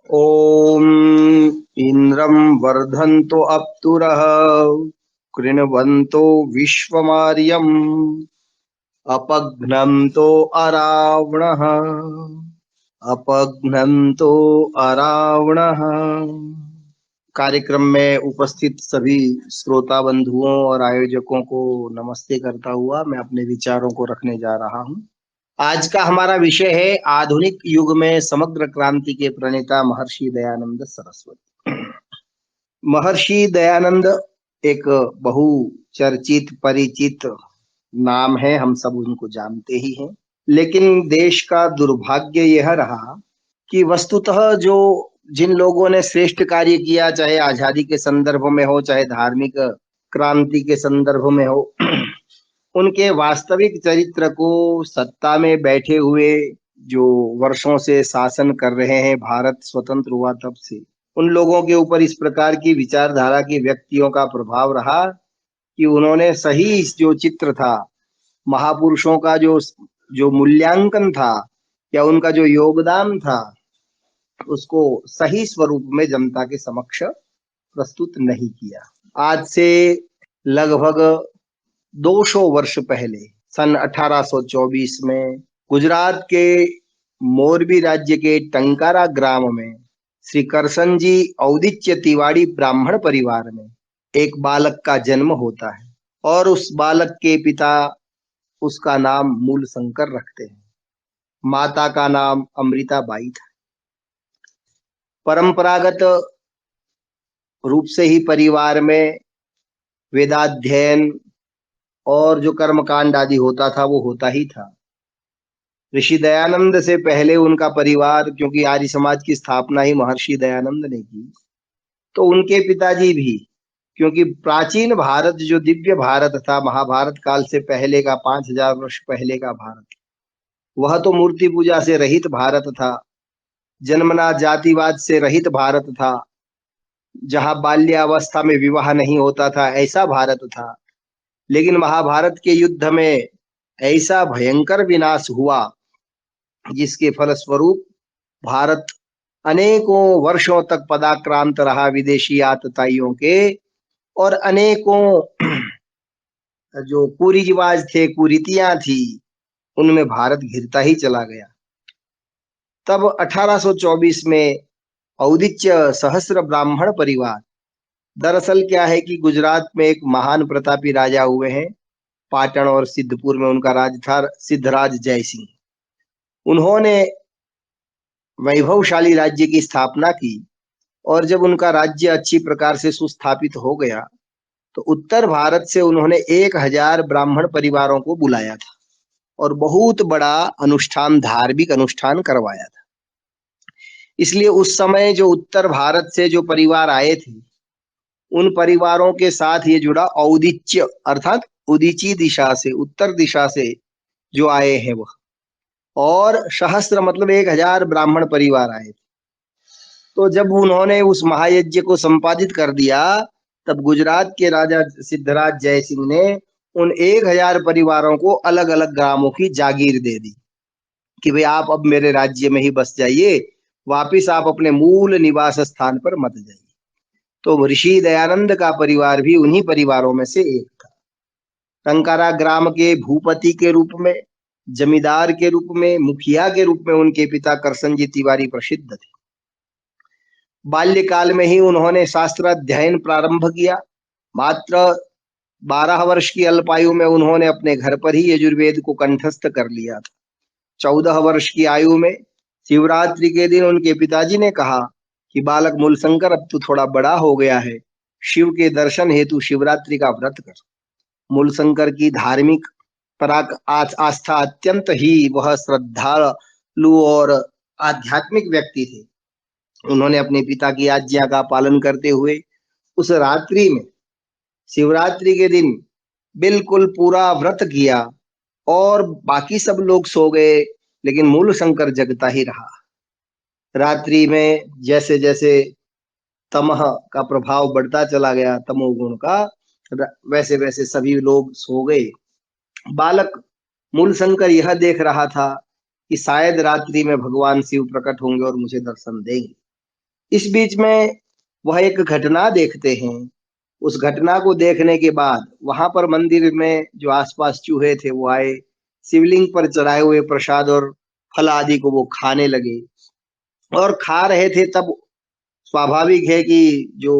ॐ इन्द्रं वर्धन्तो अप्तुरः कृण्वन्तो विश्वमार्यम् अपघ्नन्तो अरावणः अपघ्नन्तो अरावणः। कार्यक्रम में उपस्थित सभी श्रोता बंधुओं और आयोजकों को नमस्ते करता हुआ मैं अपने विचारों को रखने जा रहा हूं। आज का हमारा विषय है आधुनिक युग में समग्र क्रांति के प्रणेता महर्षि दयानंद सरस्वती। महर्षि दयानंद एक बहुचर्चित परिचित नाम है, हम सब उनको जानते ही हैं। लेकिन देश का दुर्भाग्य यह रहा कि वस्तुतः जो जिन लोगों ने श्रेष्ठ कार्य किया, चाहे आजादी के संदर्भ में हो, चाहे धार्मिक क्रांति के संदर्भ में हो, उनके वास्तविक चरित्र को सत्ता में बैठे हुए जो वर्षों से शासन कर रहे हैं, भारत स्वतंत्र हुआ तब से, उन लोगों के ऊपर इस प्रकार की विचारधारा के व्यक्तियों का प्रभाव रहा कि उन्होंने सही जो चित्र था, महापुरुषों का जो जो मूल्यांकन था या उनका जो योगदान था, उसको सही स्वरूप में जनता के समक्ष प्रस्तुत नहीं किया। आज से लगभग 200 वर्ष पहले सन 1824 में गुजरात के मोरबी राज्य के टंकारा ग्राम में श्री करसन जी औदिच्य तिवाड़ी ब्राह्मण परिवार में एक बालक का जन्म होता है और उस बालक के पिता उसका नाम मूलशंकर रखते हैं। माता का नाम अमृताबाई था। परंपरागत रूप से ही परिवार में वेदाध्ययन और जो कर्मकांड आदि होता था वो होता ही था। ऋषि दयानंद से पहले उनका परिवार, क्योंकि आर्य समाज की स्थापना ही महर्षि दयानंद ने की, तो उनके पिताजी भी, क्योंकि प्राचीन भारत जो दिव्य भारत था, महाभारत काल से पहले का 5000 वर्ष पहले का भारत, वह तो मूर्ति पूजा से रहित भारत था, जन्मना जातिवाद से रहित भारत था, जहां बाल्यावस्था में विवाह नहीं होता था, ऐसा भारत था। लेकिन महाभारत के युद्ध में ऐसा भयंकर विनाश हुआ जिसके फलस्वरूप भारत अनेकों वर्षों तक पदाक्रांत रहा विदेशी आतताइयों के, और अनेकों जो कुरीरिवाज थे, कुरीतियां थी, उनमें भारत घिरता ही चला गया। तब 1824 में औदिच्य सहस्र ब्राह्मण परिवार, दरअसल क्या है कि गुजरात में एक महान प्रतापी राजा हुए हैं, पाटन और सिद्धपुर में उनका राज था, सिद्धराज जयसिंह। उन्होंने वैभवशाली राज्य की स्थापना की और जब उनका राज्य अच्छी प्रकार से सुस्थापित हो गया तो उत्तर भारत से उन्होंने 1000 ब्राह्मण परिवारों को बुलाया था और बहुत बड़ा अनुष्ठान, धार्मिक अनुष्ठान करवाया था। इसलिए उस समय जो उत्तर भारत से जो परिवार आए थे, उन परिवारों के साथ ये जुड़ा औदिच्य अर्थात उदीची दिशा से, उत्तर दिशा से जो आए हैं वह, और सहस्त्र मतलब 1000 ब्राह्मण परिवार आए थे। तो जब उन्होंने उस महायज्ञ को संपादित कर दिया, तब गुजरात के राजा सिद्धराज जयसिंह ने उन 1000 परिवारों को अलग अलग ग्रामों की जागीर दे दी कि भाई आप अब मेरे राज्य में ही बस जाइए, वापिस आप अपने मूल निवास स्थान पर मत जाइए। तो ऋषि दयानंद का परिवार भी उन्हीं परिवारों में से एक था। टंकारा ग्राम के भूपति के रूप में, जमींदार के रूप में, मुखिया के रूप में उनके पिता करसन जी तिवारी प्रसिद्ध थे। बाल्यकाल में ही उन्होंने शास्त्र अध्ययन प्रारंभ किया। मात्र 12 वर्ष की अल्पायु में उन्होंने अपने घर पर ही यजुर्वेद को कंठस्थ कर लिया था। 14 वर्ष की आयु में शिवरात्रि के दिन उनके पिताजी ने कहा कि बालक मूलशंकर, अब तू थोड़ा बड़ा हो गया है, शिव के दर्शन हेतु शिवरात्रि का व्रत कर। मूलशंकर की धार्मिक आस्था अत्यंत ही, वह श्रद्धालु और आध्यात्मिक व्यक्ति थे। उन्होंने अपने पिता की आज्ञा का पालन करते हुए उस रात्रि में, शिवरात्रि के दिन, बिल्कुल पूरा व्रत किया और बाकी सब लोग सो गए, लेकिन मूलशंकर जगता ही रहा। रात्रि में जैसे जैसे तमह का प्रभाव बढ़ता चला गया, तमोगुण का, वैसे वैसे सभी लोग सो गए। बालक मूलशंकर यह देख रहा था कि शायद रात्रि में भगवान शिव प्रकट होंगे और मुझे दर्शन देंगे। इस बीच में वह एक घटना देखते हैं। उस घटना को देखने के बाद वहां पर मंदिर में जो आसपास चूहे थे वो आए, शिवलिंग पर चढ़ाए हुए प्रसाद और फल आदि को वो खाने लगे। और खा रहे थे तब स्वाभाविक है कि जो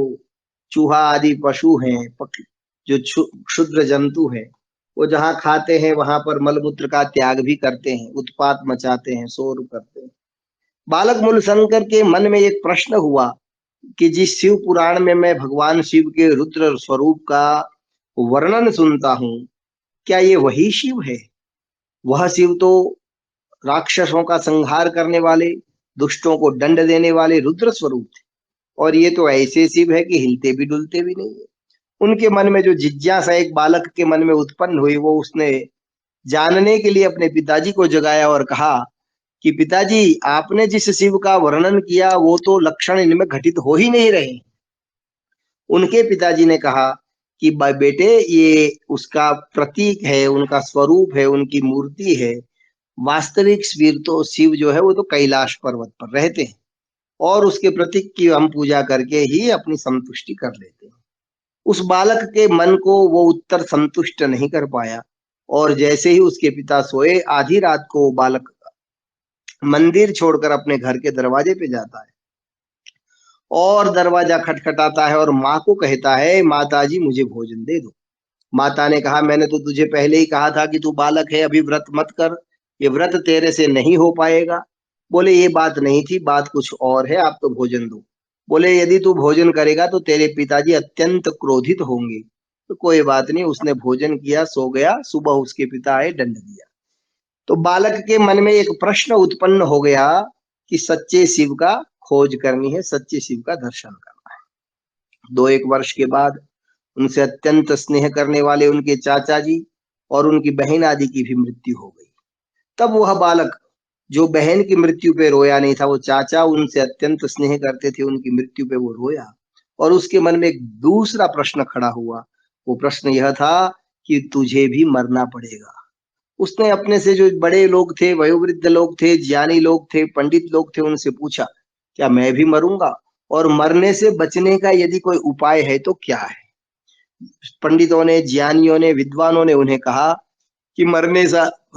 चूहा आदि पशु हैं, जो क्षुद्र जंतु हैं, वो जहाँ खाते हैं वहां पर मलमूत्र का त्याग भी करते हैं, उत्पात मचाते हैं, शोर करते हैं। बालक मूलशंकर के मन में एक प्रश्न हुआ कि जिस शिव पुराण में मैं भगवान शिव के रुद्र स्वरूप का वर्णन सुनता हूँ, क्या ये वही शिव है? वह शिव तो राक्षसों का संहार करने वाले, दुष्टों को दंड देने वाले रुद्र स्वरूप थे, और ये तो ऐसे शिव है कि हिलते भी डुलते भी नहीं है। उनके मन में जो जिज्ञासा एक बालक के मन में उत्पन्न हुई, वो उसने जानने के लिए अपने पिताजी को जगाया और कहा कि पिताजी, आपने जिस शिव का वर्णन किया वो तो लक्षण इनमें घटित हो ही नहीं रहे। उनके पिताजी ने कहा कि बेटे, ये उसका प्रतीक है, उनका स्वरूप है, उनकी मूर्ति है। वास्तविक शिव तो जो है वो तो कैलाश पर्वत पर रहते हैं, और उसके प्रतीक की हम पूजा करके ही अपनी संतुष्टि कर लेते हैं। उस बालक के मन को वो उत्तर संतुष्ट नहीं कर पाया, और जैसे ही उसके पिता सोए, आधी रात को वो बालक मंदिर छोड़कर अपने घर के दरवाजे पे जाता है और दरवाजा खटखटाता है और माँ को कहता है, माताजी मुझे भोजन दे दो। माता ने कहा, मैंने तो तुझे पहले ही कहा था कि तू बालक है, अभी व्रत मत कर, ये व्रत तेरे से नहीं हो पाएगा। बोले, ये बात नहीं थी, बात कुछ और है, आप तो भोजन दो। बोले, यदि तू भोजन करेगा तो तेरे पिताजी अत्यंत क्रोधित होंगे। तो कोई बात नहीं, उसने भोजन किया, सो गया। सुबह उसके पिता आए, दंड दिया। तो बालक के मन में एक प्रश्न उत्पन्न हो गया कि सच्चे शिव का खोज करनी है, सच्चे शिव का दर्शन करना है। 2-1 वर्ष के बाद उनसे अत्यंत स्नेह करने वाले उनके चाचा जी और उनकी बहन आदि की भी मृत्यु हो गई। तब वह बालक, जो बहन की मृत्यु पे रोया नहीं था, वो चाचा उनसे अत्यंत स्नेह करते थे, उनकी मृत्यु पे वो रोया। और उसके मन में एक दूसरा प्रश्न खड़ा हुआ। वो प्रश्न यह था कि तुझे भी मरना पड़ेगा। उसने अपने से जो बड़े लोग थे, वयोवृद्ध लोग थे, ज्ञानी लोग थे, पंडित लोग थे, उनसे पूछा, क्या मैं भी मरूंगा? और मरने से बचने का यदि कोई उपाय है तो क्या है? पंडितों ने, ज्ञानियों ने, विद्वानों ने उन्हें कहा कि मरने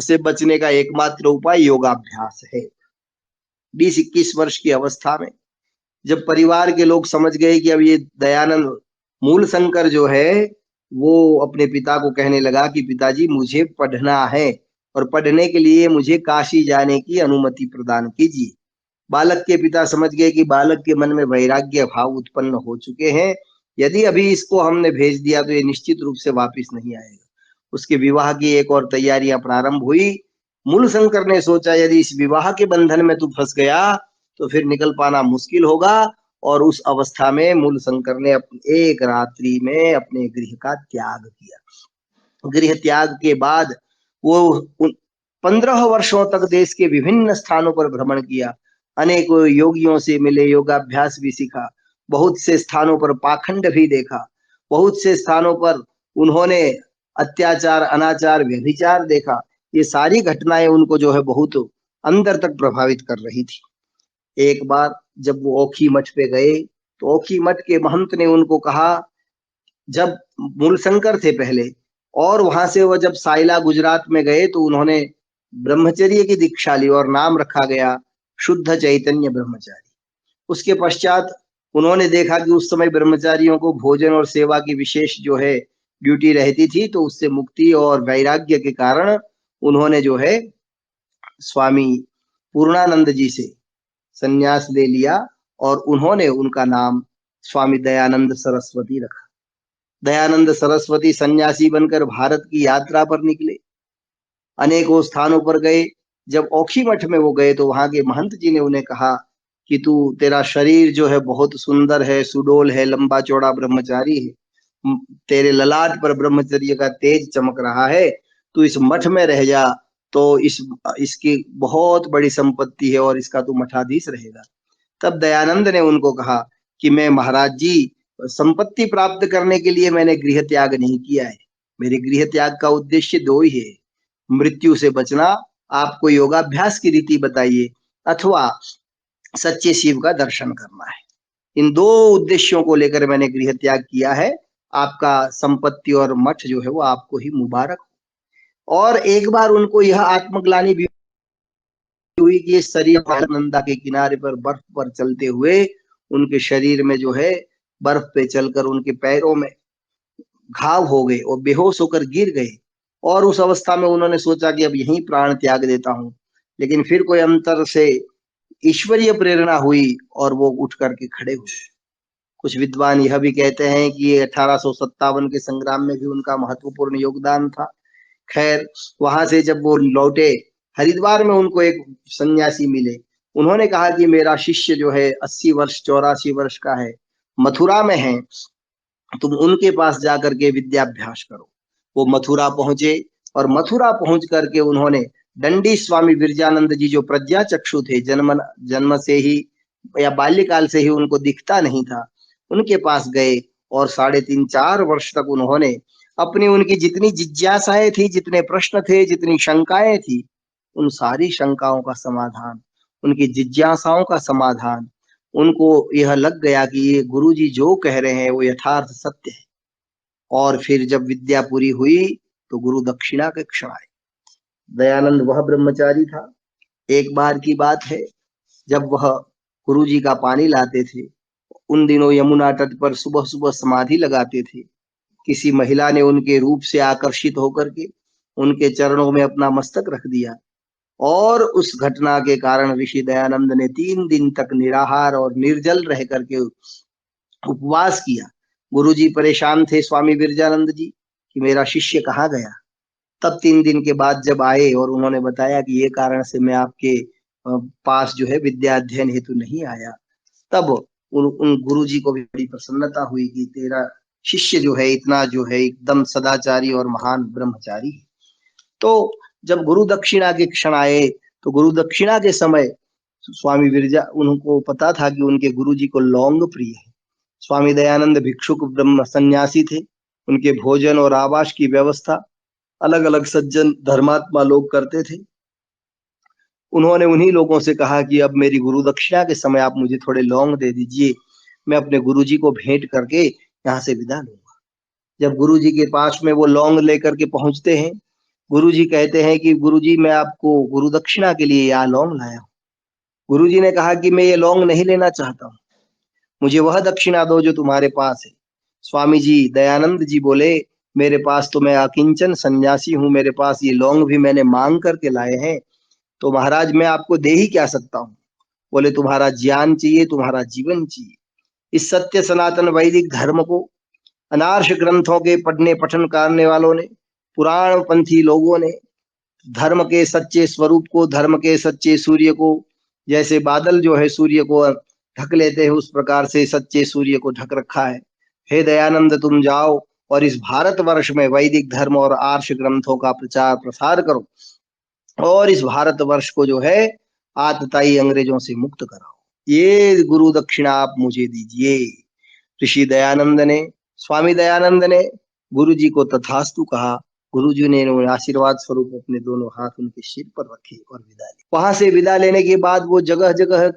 से बचने का एकमात्र उपाय योगाभ्यास है। 20-21 वर्ष की अवस्था में जब परिवार के लोग समझ गए कि अब ये दयानंद मूलशंकर जो है वो अपने पिता को कहने लगा कि पिताजी, मुझे पढ़ना है और पढ़ने के लिए मुझे काशी जाने की अनुमति प्रदान कीजिए। बालक के पिता समझ गए कि बालक के मन में वैराग्य भाव उत्पन्न हो चुके हैं। यदि अभी इसको हमने भेज दिया तो ये निश्चित रूप से वापस नहीं आएगा। उसके विवाह की एक और तैयारियां प्रारंभ हुई। मूलशंकर ने सोचा, यदि इस विवाह के बंधन में तू फंस गया तो फिर निकल पाना मुश्किल होगा। और उस अवस्था में मूलशंकर ने एक रात्रि में अपने गृह का त्याग किया। गृह त्याग के बाद वो 15 वर्षों तक देश के विभिन्न स्थानों पर भ्रमण किया, अनेकों योगियों से मिले, योगाभ्यास भी सीखा, बहुत से स्थानों पर पाखंड भी देखा, बहुत से स्थानों पर उन्होंने अत्याचार, अनाचार, व्यभिचार देखा। ये सारी घटनाएं उनको जो है बहुत अंदर तक प्रभावित कर रही थी। एक बार जब वो ओखी मठ पे गए तो ओखी मठ के महंत ने उनको कहा, जब मूलशंकर थे पहले, और वहां से वो जब साइला गुजरात में गए तो उन्होंने ब्रह्मचर्य की दीक्षा ली और नाम रखा गया शुद्ध चैतन्य ब्रह्मचारी। उसके पश्चात उन्होंने देखा कि उस समय ब्रह्मचारियों को भोजन और सेवा की विशेष जो है ड्यूटी रहती थी, तो उससे मुक्ति और वैराग्य के कारण उन्होंने जो है स्वामी पूर्णानंद जी से संन्यास ले लिया और उन्होंने उनका नाम स्वामी दयानंद सरस्वती रखा। दयानंद सरस्वती सन्यासी बनकर भारत की यात्रा पर निकले, अनेकों स्थानों पर गए। जब ओखी मठ में वो गए तो वहां के महंत जी ने उन्हें कहा कि तू, तेरा शरीर जो है बहुत सुंदर है, सुडोल है, लंबा चौड़ा ब्रह्मचारी है, तेरे ललाट पर ब्रह्मचर्य का तेज चमक रहा है, तू इस मठ में रह जा तो इसकी बहुत बड़ी संपत्ति है और इसका तू मठाधीश रहेगा। तब दयानंद ने उनको कहा कि मैं, महाराज जी, संपत्ति प्राप्त करने के लिए मैंने गृह त्याग नहीं किया है। मेरे गृह त्याग का उद्देश्य दो ही है, मृत्यु से बचना, आपको योगाभ्यास की रीति बताइए, अथवा सच्चे शिव का दर्शन करना है। इन दो उद्देश्यों को लेकर मैंने गृह त्याग किया है। आपका संपत्ति और मठ जो है वो आपको ही मुबारक हो। और एक बार उनको यह आत्मग्लानि भी हुई कि ये शरीर नंदा के किनारे पर बर्फ पर चलते हुए उनके शरीर में जो है बर्फ पे चलकर उनके पैरों में घाव हो गए और बेहोश होकर गिर गए। और उस अवस्था में उन्होंने सोचा कि अब यहीं प्राण त्याग देता हूं, लेकिन फिर कोई अंतर से ईश्वरीय प्रेरणा हुई और वो उठ करके खड़े हुए। कुछ विद्वान यह भी कहते हैं कि 1857 के संग्राम में भी उनका महत्वपूर्ण योगदान था। खैर, वहां से जब वो लौटे, हरिद्वार में उनको एक सन्यासी मिले। उन्होंने कहा कि मेरा शिष्य जो है 80 वर्ष 84 वर्ष का है, मथुरा में है, तुम उनके पास जाकर के विद्याभ्यास करो। वो मथुरा पहुंचे और मथुरा पहुंच करके उन्होंने दंडी स्वामी विरजानंद जी, जो प्रज्ञा चक्षु थे, जन्म से ही या बाल्यकाल से ही उनको दिखता नहीं था, उनके पास गए और 3.5-4 वर्ष तक उन्होंने अपनी उनकी जितनी जिज्ञासाएं थी, जितने प्रश्न थे, जितनी शंकाएं थी, उन सारी शंकाओं का समाधान, उनकी जिज्ञासाओं का समाधान, उनको यह लग गया कि ये गुरुजी जो कह रहे हैं वो यथार्थ सत्य है। और फिर जब विद्या पूरी हुई तो गुरु दक्षिणा के क्षण आए। दयानंद वह ब्रह्मचारी था। एक बार की बात है, जब वह गुरुजी का पानी लाते थे, उन दिनों यमुना तट पर सुबह सुबह समाधि लगाते थे। किसी महिला ने उनके रूप से आकर्षित होकर के उनके चरणों में अपना मस्तक रख दिया और उस घटना के कारण ऋषि दयानंद ने 3 दिन तक निराहार और निर्जल रह करके उपवास किया। गुरुजी परेशान थे, स्वामी विरजानंद जी, कि मेरा शिष्य कहाँ गया। तब 3 दिन के बाद जब आए और उन्होंने बताया कि ये कारण से मैं आपके पास जो है विद्या अध्ययन हेतु नहीं आया, तब उन गुरुजी को भी बड़ी प्रसन्नता हुई कि तेरा शिष्य जो है इतना जो है एकदम सदाचारी और महान ब्रह्मचारी है। तो जब गुरु दक्षिणा के क्षण आए तो गुरु दक्षिणा के समय स्वामी विरजा, उनको पता था कि उनके गुरुजी को लौंग प्रिय है। स्वामी दयानंद भिक्षुक ब्रह्म सन्यासी थे। उनके भोजन और आवास की व्यवस्था अलग अलग सज्जन धर्मात्मा लोग करते थे। उन्होंने उन्हीं लोगों से कहा कि अब मेरी गुरु दक्षिणा के समय आप मुझे थोड़े लौंग दे दीजिए, मैं अपने गुरुजी को भेंट करके यहाँ से विदा लूंगा। जब गुरुजी के पास में वो लौंग लेकर के पहुंचते हैं, गुरुजी कहते हैं कि गुरुजी मैं आपको गुरु दक्षिणा के लिए यहाँ लौंग लाया हूँ। गुरुजी ने कहा कि मैं ये लौंग नहीं लेना चाहता हूँ, मुझे वह दक्षिणा दो जो तुम्हारे पास है। स्वामी जी दयानंद जी बोले, मेरे पास तो मैं अकिंचन सन्यासी हूँ, मेरे पास ये लौंग भी मैंने मांग करके लाए हैं, तो महाराज मैं आपको दे ही क्या सकता हूँ। बोले, तुम्हारा ज्ञान चाहिए, तुम्हारा जीवन चाहिए। इस सत्य सनातन वैदिक धर्म को अनार्ष ग्रंथों के पढ़ने पठन करने वालों ने, पुराण पंथी लोगों ने धर्म के सच्चे स्वरूप को, धर्म के सच्चे सूर्य को, जैसे बादल जो है सूर्य को ढक लेते हैं, उस प्रकार से सच्चे सूर्य को ढक रखा है। हे दयानंद, तुम जाओ और इस भारतवर्ष में वैदिक धर्म और आर्ष ग्रंथों का प्रचार प्रसार करो और इस भारतवर्ष को जो है आतताई अंग्रेजों से मुक्त कराओ। ये गुरु दक्षिणा आप मुझे दीजिए। ऋषि दयानंद ने, स्वामी दयानंद ने गुरु जी को तथास्तु कहा। गुरु जी ने आशीर्वाद स्वरूप अपने दोनों हाथ उनके सिर पर रखे और विदा ली। वहां से विदा लेने के बाद वो जगह जगह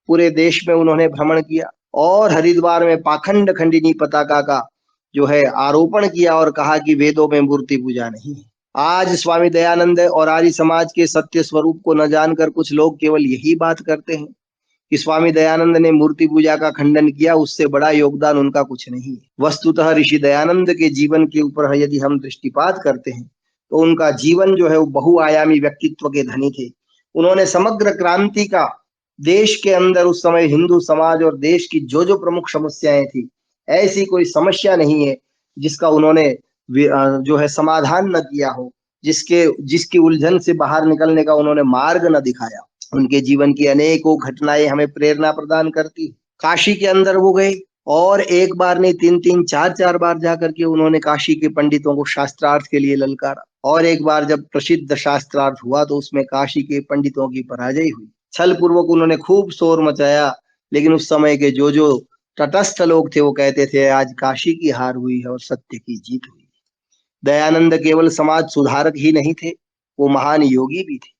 पूरे देश में उन्होंने भ्रमण किया और हरिद्वार में पाखंड खंडिनी पताका का जो है आरोपण किया और कहा कि वेदों में मूर्ति पूजा नहीं है। आज स्वामी दयानंद और आर्य समाज के सत्य स्वरूप को न जानकर कुछ लोग केवल यही बात करते हैं कि स्वामी दयानंद ने मूर्ति पूजा का खंडन किया, उससे बड़ा योगदान उनका कुछ नहीं है। वस्तुतः ऋषि दयानंद के जीवन के ऊपर यदि हम दृष्टिपात करते हैं तो उनका जीवन जो है वो बहुआयामी व्यक्तित्व के धनी थे। उन्होंने समग्र क्रांति का देश के अंदर उस समय हिंदू समाज और देश की जो जो प्रमुख समस्याएं थी, ऐसी कोई समस्या नहीं है जिसका उन्होंने जो है समाधान न किया हो, जिसकी उलझन से बाहर निकलने का उन्होंने मार्ग न दिखाया। उनके जीवन की अनेकों घटनाएं हमें प्रेरणा प्रदान करती। काशी के अंदर वो गए और एक बार नहीं 3-3 4-4 बार जाकर के उन्होंने काशी के पंडितों को शास्त्रार्थ के लिए ललकारा और एक बार जब प्रसिद्ध शास्त्रार्थ हुआ तो उसमें काशी के पंडितों की पराजय हुई। छल पूर्वक उन्होंने खूब शोर मचाया, लेकिन उस समय के जो जो तटस्थ लोग थे वो कहते थे आज काशी की हार हुई है और सत्य की जीत हुई। दयानंद केवल समाज सुधारक ही नहीं थे, वो महान योगी भी थे।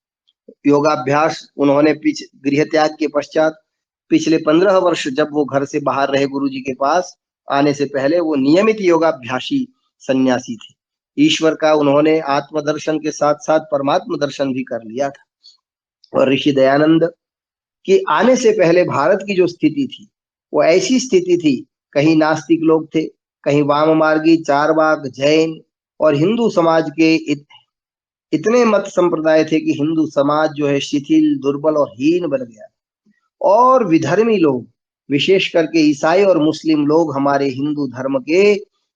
योगाभ्यास उन्होंने गृह त्याग के पश्चात पिछले 15 वर्ष जब वो घर से बाहर रहे गुरुजी के पास आने से पहले, वो नियमित योगाभ्यासी सन्यासी थे। ईश्वर का उन्होंने आत्मदर्शन के साथ साथ परमात्म दर्शन भी कर लिया था। और ऋषि दयानंद के आने से पहले भारत की जो स्थिति थी वो ऐसी स्थिति थी, कहीं नास्तिक लोग थे, कहीं वाममार्गी, चारवाक, जैन और हिंदू समाज के इतने मत संप्रदाय थे कि हिंदू समाज जो है शिथिल, दुर्बल और हीन बन गया। और विधर्मी लोग, विशेष करके ईसाई और मुस्लिम लोग, हमारे हिंदू धर्म के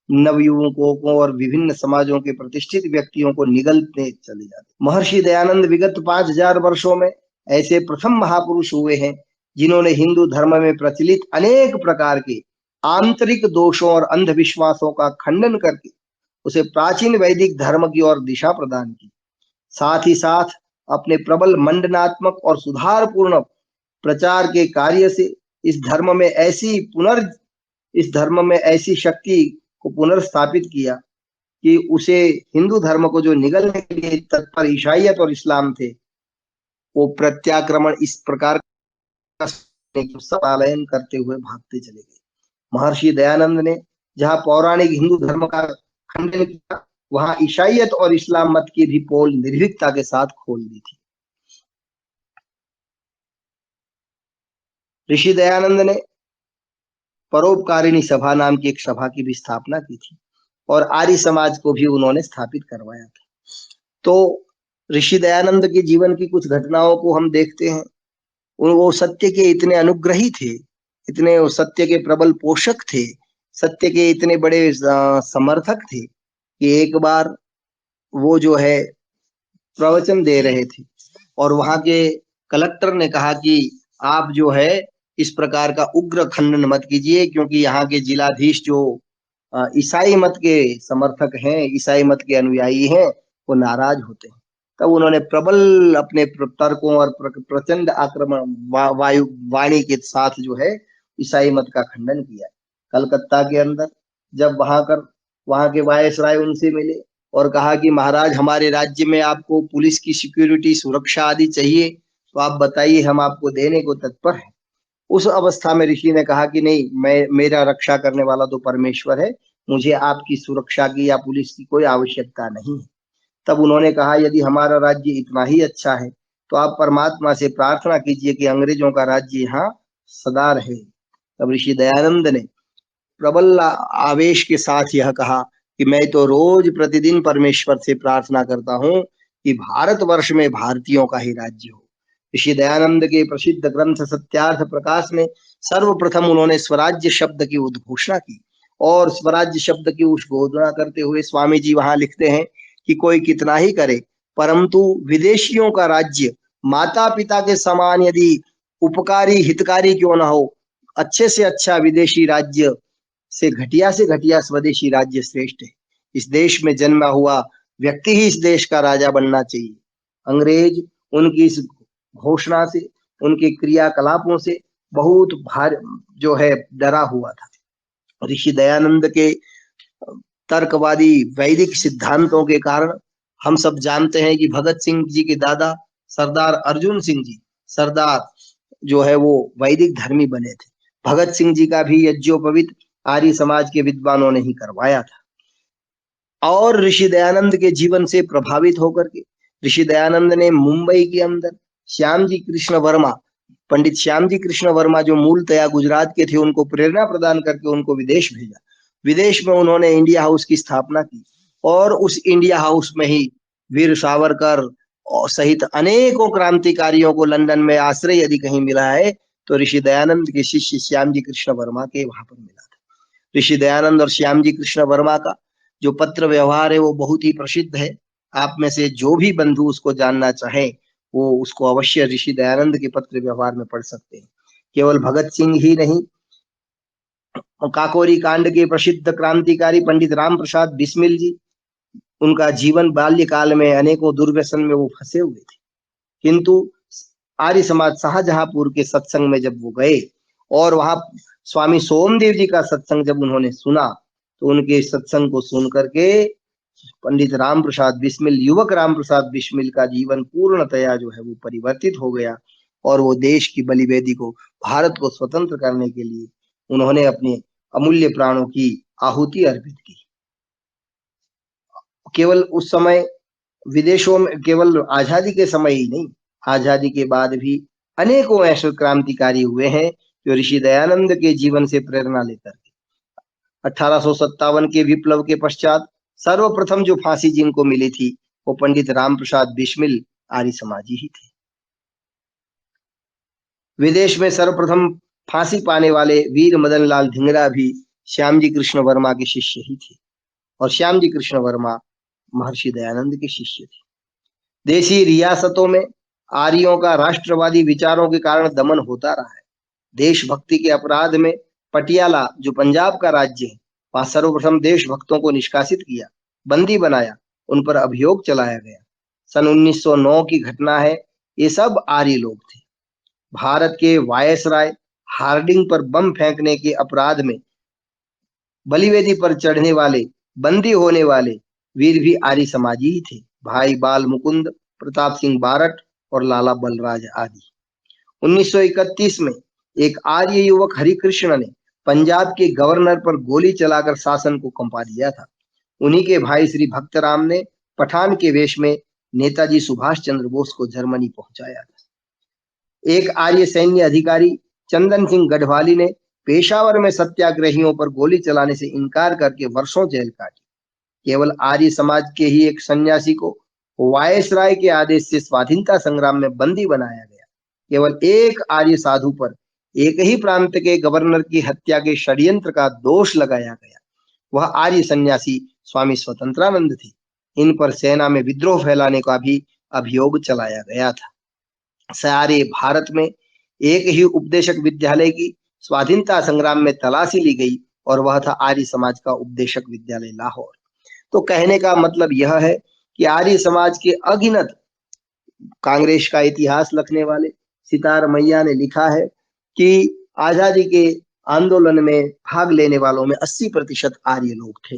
नवयुवकों को और विभिन्न समाजों के प्रतिष्ठित व्यक्तियों को निगलते चले जाते। महर्षि दयानंद विगत 5000 वर्षों में ऐसे प्रथम महापुरुष हुए हैं जिन्होंने हिंदू धर्म में प्रचलित अनेक प्रकार के आंतरिक दोषों और अंधविश्वासों का खंडन करके उसे प्राचीन वैदिक धर्म की ओर दिशा प्रदान की। साथ ही साथ अपने प्रबल मंडनात्मक और सुधारपूर्ण प्रचार के कार्य से इस धर्म में ऐसी शक्ति को पुनर्स्थापित किया कि उसे हिंदू धर्म को जो निगलने के लिए तत्पर ईसाईयत और इस्लाम थे, वो प्रत्याक्रमण इस प्रकार का पालन करते हुए भागते चले गए। महर्षि दयानंद ने जहां पौराणिक हिंदू धर्म का खंडन किया, वहां ईसाईयत और इस्लाम मत की भी पोल निर्भीकता के साथ खोल दी थी। ऋषि दयानंद ने परोपकारिणी सभा नाम की एक सभा की भी स्थापना की थी और आर्य समाज को भी उन्होंने स्थापित करवाया था। तो ऋषि दयानंद के जीवन की कुछ घटनाओं को हम देखते हैं। वो सत्य के इतने अनुग्रही थे, इतने सत्य के प्रबल पोषक थे, सत्य के इतने बड़े समर्थक थे कि एक बार वो जो है प्रवचन दे रहे थे और वहां के कलेक्टर ने कहा कि आप जो है इस प्रकार का उग्र खंडन मत कीजिए, क्योंकि यहाँ के जिलाधीश जो ईसाई मत के समर्थक हैं, ईसाई मत के अनुयायी हैं, वो नाराज होते हैं। तब उन्होंने प्रबल अपने तर्कों और प्रचंड आक्रमण वाणी के साथ जो है ईसाई मत का खंडन किया। कलकत्ता के अंदर जब वहां के वायसराय उनसे मिले और कहा कि महाराज, हमारे राज्य में आपको पुलिस की सिक्योरिटी, सुरक्षा आदि चाहिए, तो आप बताइए, हम आपको देने को तत्पर हैं। उस अवस्था में ऋषि ने कहा कि नहीं, मेरा रक्षा करने वाला तो परमेश्वर है, मुझे आपकी सुरक्षा की या पुलिस की कोई आवश्यकता नहीं है। तब उन्होंने कहा, यदि हमारा राज्य इतना ही अच्छा है तो आप परमात्मा से प्रार्थना कीजिए कि अंग्रेजों का राज्य यहाँ सदा रहे। तब ऋषि दयानंद ने प्रबल आवेश के साथ यह कहा कि मैं तो रोज प्रतिदिन परमेश्वर से प्रार्थना करता हूँ कि भारतवर्ष में भारतीयों का ही राज्य हो। ऋषि दयानंद के प्रसिद्ध ग्रंथ सत्यार्थ प्रकाश में सर्वप्रथम उन्होंने स्वराज्य शब्द की उद्घोषणा की और स्वराज्य शब्द की उद्घोषणा करते हुए स्वामी जी वहां लिखते हैं कि कोई कितना ही करे, परंतु विदेशियों का राज्य माता पिता के समान यदि उपकारी हितकारी क्यों न हो, अच्छे से अच्छा विदेशी राज्य से घटिया स्वदेशी राज्य श्रेष्ठ है। इस देश में जन्मा हुआ व्यक्ति ही इस देश का राजा बनना चाहिए। अंग्रेज उनकी इस घोषणा से, उनके क्रियाकलापों से बहुत भार जो है डरा हुआ था। ऋषि दयानंद के तर्कवादी वैदिक सिद्धांतों के कारण हम सब जानते हैं कि भगत सिंह जी के दादा सरदार अर्जुन सिंह जी, सरदार जो है वो वैदिक धर्मी बने थे। भगत सिंह जी का भी यज्ञोपवीत आर्य समाज के विद्वानों ने ही करवाया था। और ऋषि दयानंद के जीवन से प्रभावित होकर के ऋषि दयानंद ने मुंबई के अंदर श्याम जी कृष्ण वर्मा, पंडित श्याम जी कृष्ण वर्मा जो मूलतया गुजरात के थे, उनको प्रेरणा प्रदान करके उनको विदेश भेजा। विदेश में उन्होंने इंडिया हाउस की स्थापना की और उस इंडिया हाउस में ही वीर सावरकर सहित अनेकों क्रांतिकारियों को लंदन में आश्रय यदि कहीं मिला है तो ऋषि दयानंद के शिष्य श्याम जी कृष्ण वर्मा के वहां पर मिला था। ऋषि दयानंद और श्याम जी कृष्ण वर्मा का जो पत्र व्यवहार है वो बहुत ही प्रसिद्ध है। आप में से जो भी बंधु उसको जानना चाहे वो उसको अवश्य ऋषि दयानंद के पत्र व्यवहार में पढ़ सकते हैं। केवल भगत सिंह ही नहीं, काकोरी कांड के प्रसिद्ध क्रांतिकारी पंडित राम प्रसाद बिस्मिल जी, उनका जीवन बाल्यकाल में अनेकों दुर्व्यसन में वो फंसे हुए थे, किंतु आर्य समाज शाहजहांपुर के सत्संग में जब वो गए और वहां स्वामी सोमदेव जी का सत्संग जब उन्होंने सुना तो उनके सत्संग को सुन करके पंडित राम प्रसाद बिस्मिल, युवक राम प्रसाद बिस्मिल का जीवन पूर्णतया जो है वो परिवर्तित हो गया और वो देश की बलिवेदी को, भारत को स्वतंत्र करने के लिए उन्होंने अपने अमूल्य प्राणों की आहुति अर्पित की। केवल उस समय विदेशों में, केवल आजादी के समय ही नहीं, आजादी के बाद भी अनेकों ऐसे क्रांतिकारी हुए हैं जो ऋषि दयानंद के जीवन से प्रेरणा लेकर के 1857 के विप्लव के पश्चात सर्वप्रथम जो फांसी जिनको मिली थी वो पंडित राम प्रसाद बिस्मिल आर्य समाजी ही थे। विदेश में सर्वप्रथम फांसी पाने वाले वीर मदन लाल धिंगरा भी श्यामजी कृष्ण वर्मा के शिष्य ही थे, और श्यामजी कृष्ण वर्मा महर्षि दयानंद के शिष्य थे। देशी रियासतों में आर्यों का राष्ट्रवादी विचारों के कारण दमन होता रहा है। देशभक्ति के अपराध में पटियाला, जो पंजाब का राज्य है, वहां सर्वप्रथम देशभक्तों को निष्कासित किया, बंदी बनाया, उन पर अभियोग चलाया गया। सन 1909 की घटना है। ये सब आर्य लोग थे। भारत के वायसराय हार्डिंग पर बम फेंकने के अपराध में बलिवेदी पर चढ़ने वाले, बंदी होने वाले वीर भी आर्य समाजी ही थे। भाई बाल मुकुंद, प्रताप सिंह बारट और लाला बलराज आदि। 1931 में एक आर्य युवक हरिकृष्ण ने पंजाब के गवर्नर पर गोली चलाकर शासन को कंपा दिया था। उन्हीं के भाई श्री भक्तराम ने पठान के वेश में नेताजी सुभाष चंद्र बोस को जर्मनी पहुंचाया था। एक आर्य सैन्य अधिकारी चंदन सिंह गढ़वाली ने पेशावर में सत्याग्रहियों पर गोली चलाने से इनकार करके वर्षों जेल काटी। केवल आर्य समाज के ही एक सन्यासी को वायसराय के आदेश से स्वाधीनता संग्राम में बंदी बनाया गया। केवल एक आर्य साधु पर एक ही प्रांत के गवर्नर की हत्या के षड्यंत्र का दोष लगाया गया। वह आर्य सन्यासी स्वामी स्वतंत्रानंद थे। इन पर सेना में विद्रोह फैलाने का भी अभियोग चलाया गया था। सारे भारत में एक ही उपदेशक विद्यालय की स्वाधीनता संग्राम में तलाशी ली गई और वह था आर्य समाज का उपदेशक विद्यालय लाहौर। तो कहने का मतलब यह है कि आर्य समाज के अगिनत, कांग्रेस का इतिहास लिखने वाले सितार मैया ने लिखा है कि आजादी के आंदोलन में भाग लेने वालों में 80% आर्य लोग थे।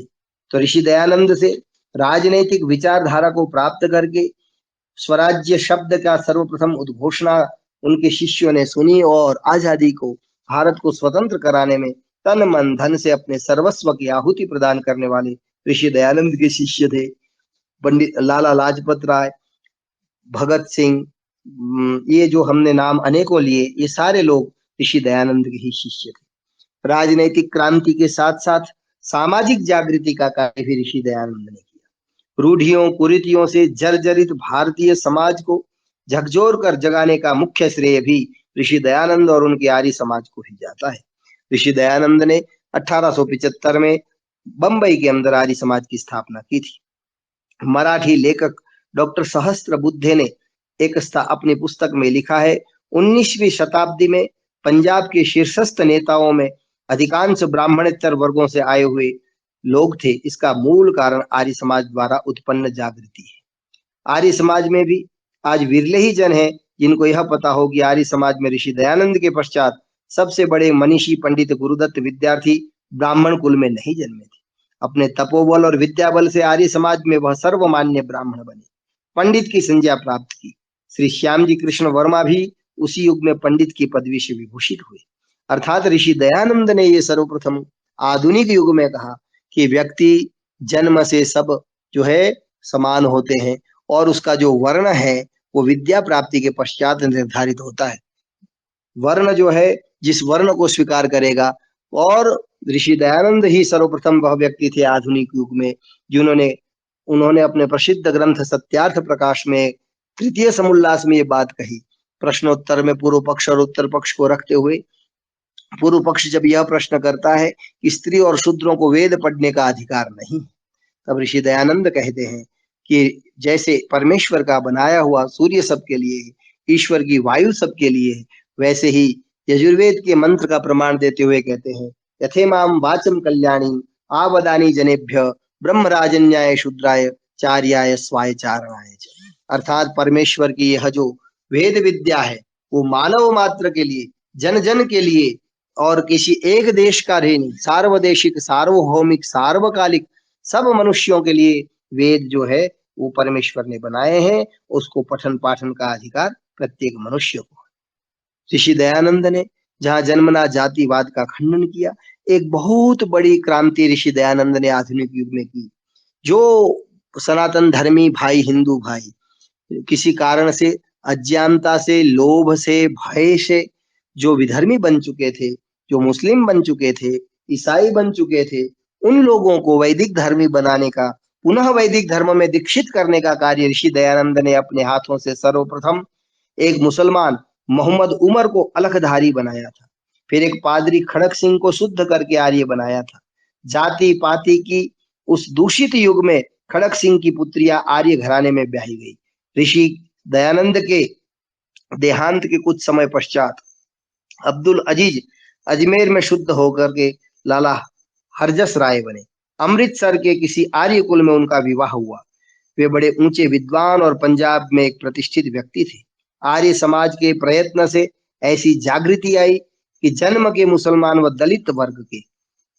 तो ऋषि दयानंद से राजनैतिक विचारधारा को प्राप्त करके स्वराज्य शब्द का सर्वप्रथम उद्घोषणा उनके शिष्यों ने सुनी और आजादी को, भारत को स्वतंत्र कराने में तन मन धन से अपने सर्वस्व की आहुति प्रदान करने वाले ऋषि दयानंद के शिष्य थे। पंडित लाला लाजपत राय, भगत सिंह, ये जो हमने नाम अनेकों लिए, ये सारे लोग ऋषि दयानंद के ही शिष्य थे। राजनैतिक क्रांति के साथ साथ सामाजिक जागृति का कार्य भी ऋषि दयानंद ने किया। रूढ़ियों कुरीतियों से जर्जरित भारतीय समाज को झकझोर कर जगाने का मुख्य श्रेय भी ऋषि दयानंद और उनके आर्य समाज को ही जाता है। ऋषि दयानंद ने 1875 में बंबई के अंदर आर्य समाज की स्थापना की थी। मराठी लेखक डॉक्टर सहस्त्रबुद्धे ने अपनी पुस्तक में लिखा है, 19वीं शताब्दी में पंजाब के शीर्षस्थ नेताओं में अधिकांश ब्राह्मणेतर वर्गों से आए हुए लोग थे। इसका मूल कारण आर्य समाज द्वारा उत्पन्न जागृति है। आर्य समाज में भी आज विरले ही जन हैं जिनको यह पता हो कि आर्य समाज में ऋषि दयानंद के पश्चात सबसे बड़े मनीषी पंडित गुरुदत्त विद्यार्थी ब्राह्मण कुल में नहीं जन्मे थे। अपने तपोबल और विद्याबल से आर्य समाज में वह सर्वमान्य ब्राह्मण बने, पंडित की संज्ञा प्राप्त की। श्री श्यामजी कृष्ण वर्मा भी उसी युग में पंडित की पदवी से विभूषित हुए। अर्थात ऋषि दयानंद ने ये सर्वप्रथम आधुनिक युग में कहा कि व्यक्ति जन्म से सब जो है समान होते हैं और उसका जो वर्ण है वो विद्या प्राप्ति के पश्चात निर्धारित होता है। वर्ण जो है, जिस वर्ण को स्वीकार करेगा, और ऋषि दयानंद ही सर्वप्रथम वह व्यक्ति थे आधुनिक युग में जिन्होंने उन्होंने अपने प्रसिद्ध ग्रंथ सत्यार्थ प्रकाश में तृतीय समुल्लास में ये बात कही। प्रश्नोत्तर में पूर्व पक्ष और उत्तर पक्ष को रखते हुए पूर्व पक्ष जब यह प्रश्न करता है कि स्त्री और शूद्रों को वेद पढ़ने का अधिकार नहीं, तब ऋषि दयानंद कहते हैं कि जैसे परमेश्वर का बनाया हुआ सूर्य सबके लिए है, ईश्वर की वायु सबके लिए है, वैसे ही यजुर्वेद के मंत्र का प्रमाण देते हुए कहते हैं, यथेमाम वाचम कल्याणी आवदानी जनेभ्य ब्रह्मराजन्याय शूद्राय चार्याय स्वाय चारणाय। अर्थात परमेश्वर की यह जो वेद विद्या है वो मानव मात्र के लिए, जन जन के लिए, और किसी एक देश का नहीं, सार्वदेशिक, सार्वभौमिक, सार्वकालिक सब मनुष्यों के लिए वेद जो है वो परमेश्वर ने बनाए हैं। उसको पठन पाठन का अधिकार प्रत्येक मनुष्य को। ऋषि दयानंद ने जहाँ जन्मना जातिवाद का खंडन किया, एक बहुत बड़ी क्रांति ऋषि दयानंद ने आधुनिक युग में की। जो सनातन धर्मी भाई, हिंदू भाई किसी कारण से, अज्ञानता से, लोभ से, भय से जो विधर्मी बन चुके थे, जो मुस्लिम बन चुके थे, ईसाई बन चुके थे, उन लोगों को वैदिक धर्मी बनाने का, पुनः वैदिक धर्म में दीक्षित करने का कार्य ऋषि दयानंद ने अपने हाथों से सर्वप्रथम एक मुसलमान मोहम्मद उमर को अलखधारी बनाया था। फिर एक पादरी खड़क सिंह को शुद्ध करके आर्य बनाया था। जाति पाति की उस दूषित युग में खड़क सिंह की पुत्रियां आर्य घराने में ब्याही गई। ऋषि दयानंद के देहांत के कुछ समय पश्चात अब्दुल अजीज अजमेर में शुद्ध होकर के लाला हरजस राय बने। अमृतसर के किसी आर्य कुल में उनका विवाह हुआ। वे बड़े ऊंचे विद्वान और पंजाब में एक प्रतिष्ठित व्यक्ति थे। आर्य समाज के प्रयत्न से ऐसी जागृति आई कि जन्म के मुसलमान व दलित वर्ग के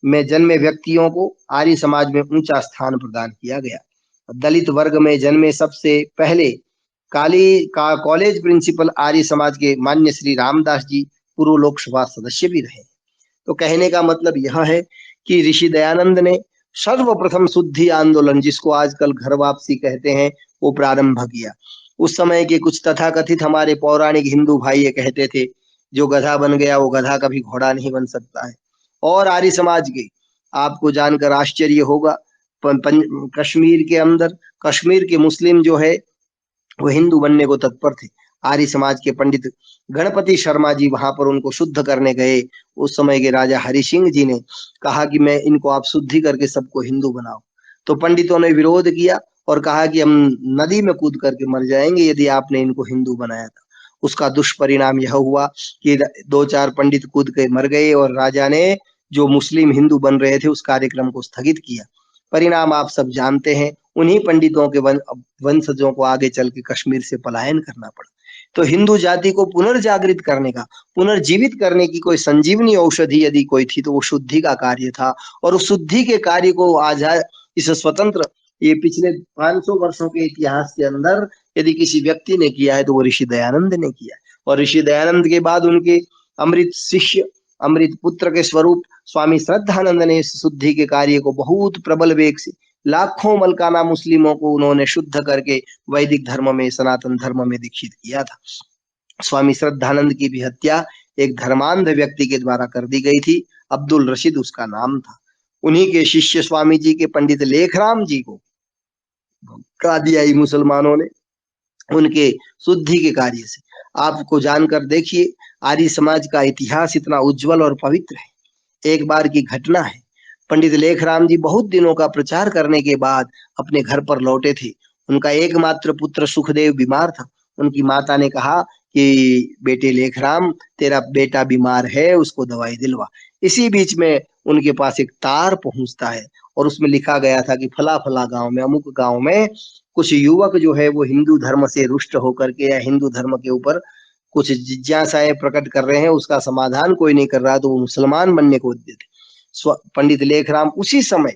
में जन्मे व्यक्तियों को आर्य समाज में ऊंचा स्थान प्रदान किया गया। दलित वर्ग में जन्मे सबसे पहले कॉलेज प्रिंसिपल आर्य समाज के मान्य श्री रामदास जी पूर्व लोकसभा सदस्य भी रहे। तो कहने का मतलब यह है कि ऋषि दयानंद ने सर्वप्रथम शुद्धि आंदोलन, जिसको आजकल घर वापसी कहते हैं, वो प्रारंभ किया। उस समय के कुछ तथाकथित हमारे पौराणिक हिंदू भाई ये कहते थे, जो गधा बन गया वो गधा कभी घोड़ा नहीं बन सकता है। और आर्य समाज के, आपको जानकर आश्चर्य होगा, कश्मीर के अंदर, कश्मीर के मुस्लिम जो है वो हिंदू बनने को तत्पर थे। आर्य समाज के पंडित गणपति शर्मा जी वहां पर उनको शुद्ध करने गए। उस समय के राजा हरि सिंह जी ने कहा कि मैं इनको आप शुद्धि करके सबको हिंदू बनाओ। तो पंडितों ने विरोध किया और कहा कि हम नदी में कूद करके मर जाएंगे यदि आपने इनको हिंदू बनाया था। उसका दुष्परिणाम यह हुआ कि दो चार पंडित कूद के मर गए और राजा ने जो मुस्लिम हिंदू बन रहे थे उस कार्यक्रम को स्थगित किया। परिणाम आप सब जानते हैं, उन्हीं पंडितों के वंशजों को आगे चल के कश्मीर से पलायन करना पड़ा। तो हिंदू जाति को पुनर्जागृत करने का, पुनर्जीवित करने की कोई संजीवनी औषधि यदि कोई थी तो वो शुद्धि का कार्य था। और उस शुद्धि के कार्य को आज इस स्वतंत्र, ये पिछले 500 वर्षों के इतिहास के अंदर यदि किसी व्यक्ति ने किया है तो वो ऋषि दयानंद ने किया है। और ऋषि दयानंद के बाद उनके अमृत शिष्य, अमृत पुत्र के स्वरूप स्वामी श्रद्धानंद ने इस शुद्धि के कार्य को बहुत प्रबल वेग से, लाखों मलकाना मुस्लिमों को उन्होंने शुद्ध करके वैदिक धर्म में, सनातन धर्म में दीक्षित किया था। स्वामी श्रद्धानंद की भी हत्या एक धर्मांध व्यक्ति के द्वारा कर दी गई थी। अब्दुल रशीद उसका नाम था। उन्हीं के शिष्य स्वामी जी के पंडित लेखराम जी को कादियाई मुसलमानों ने उनके शुद्धि के कार्य से, आपको जानकर देखिए, आर्य समाज का इतिहास इतना उज्जवल और पवित्र है। एक बार की घटना है, पंडित लेखराम जी बहुत दिनों का प्रचार करने के बाद अपने घर पर लौटे थे। उनका एकमात्र पुत्र सुखदेव बीमार था। उनकी माता ने कहा कि बेटे लेखराम, तेरा बेटा बीमार है, उसको दवाई दिलवा। इसी बीच में उनके पास एक तार पहुंचता है और उसमें लिखा गया था कि फला फला गांव में, अमुक गांव में कुछ युवक जो है वो हिंदू धर्म से रुष्ट होकर के या हिंदू धर्म के ऊपर कुछ जिज्ञासाएं प्रकट कर रहे हैं, उसका समाधान कोई नहीं कर रहा, तो वो मुसलमान बनने को उद्यत थे। पंडित लेखराम उसी समय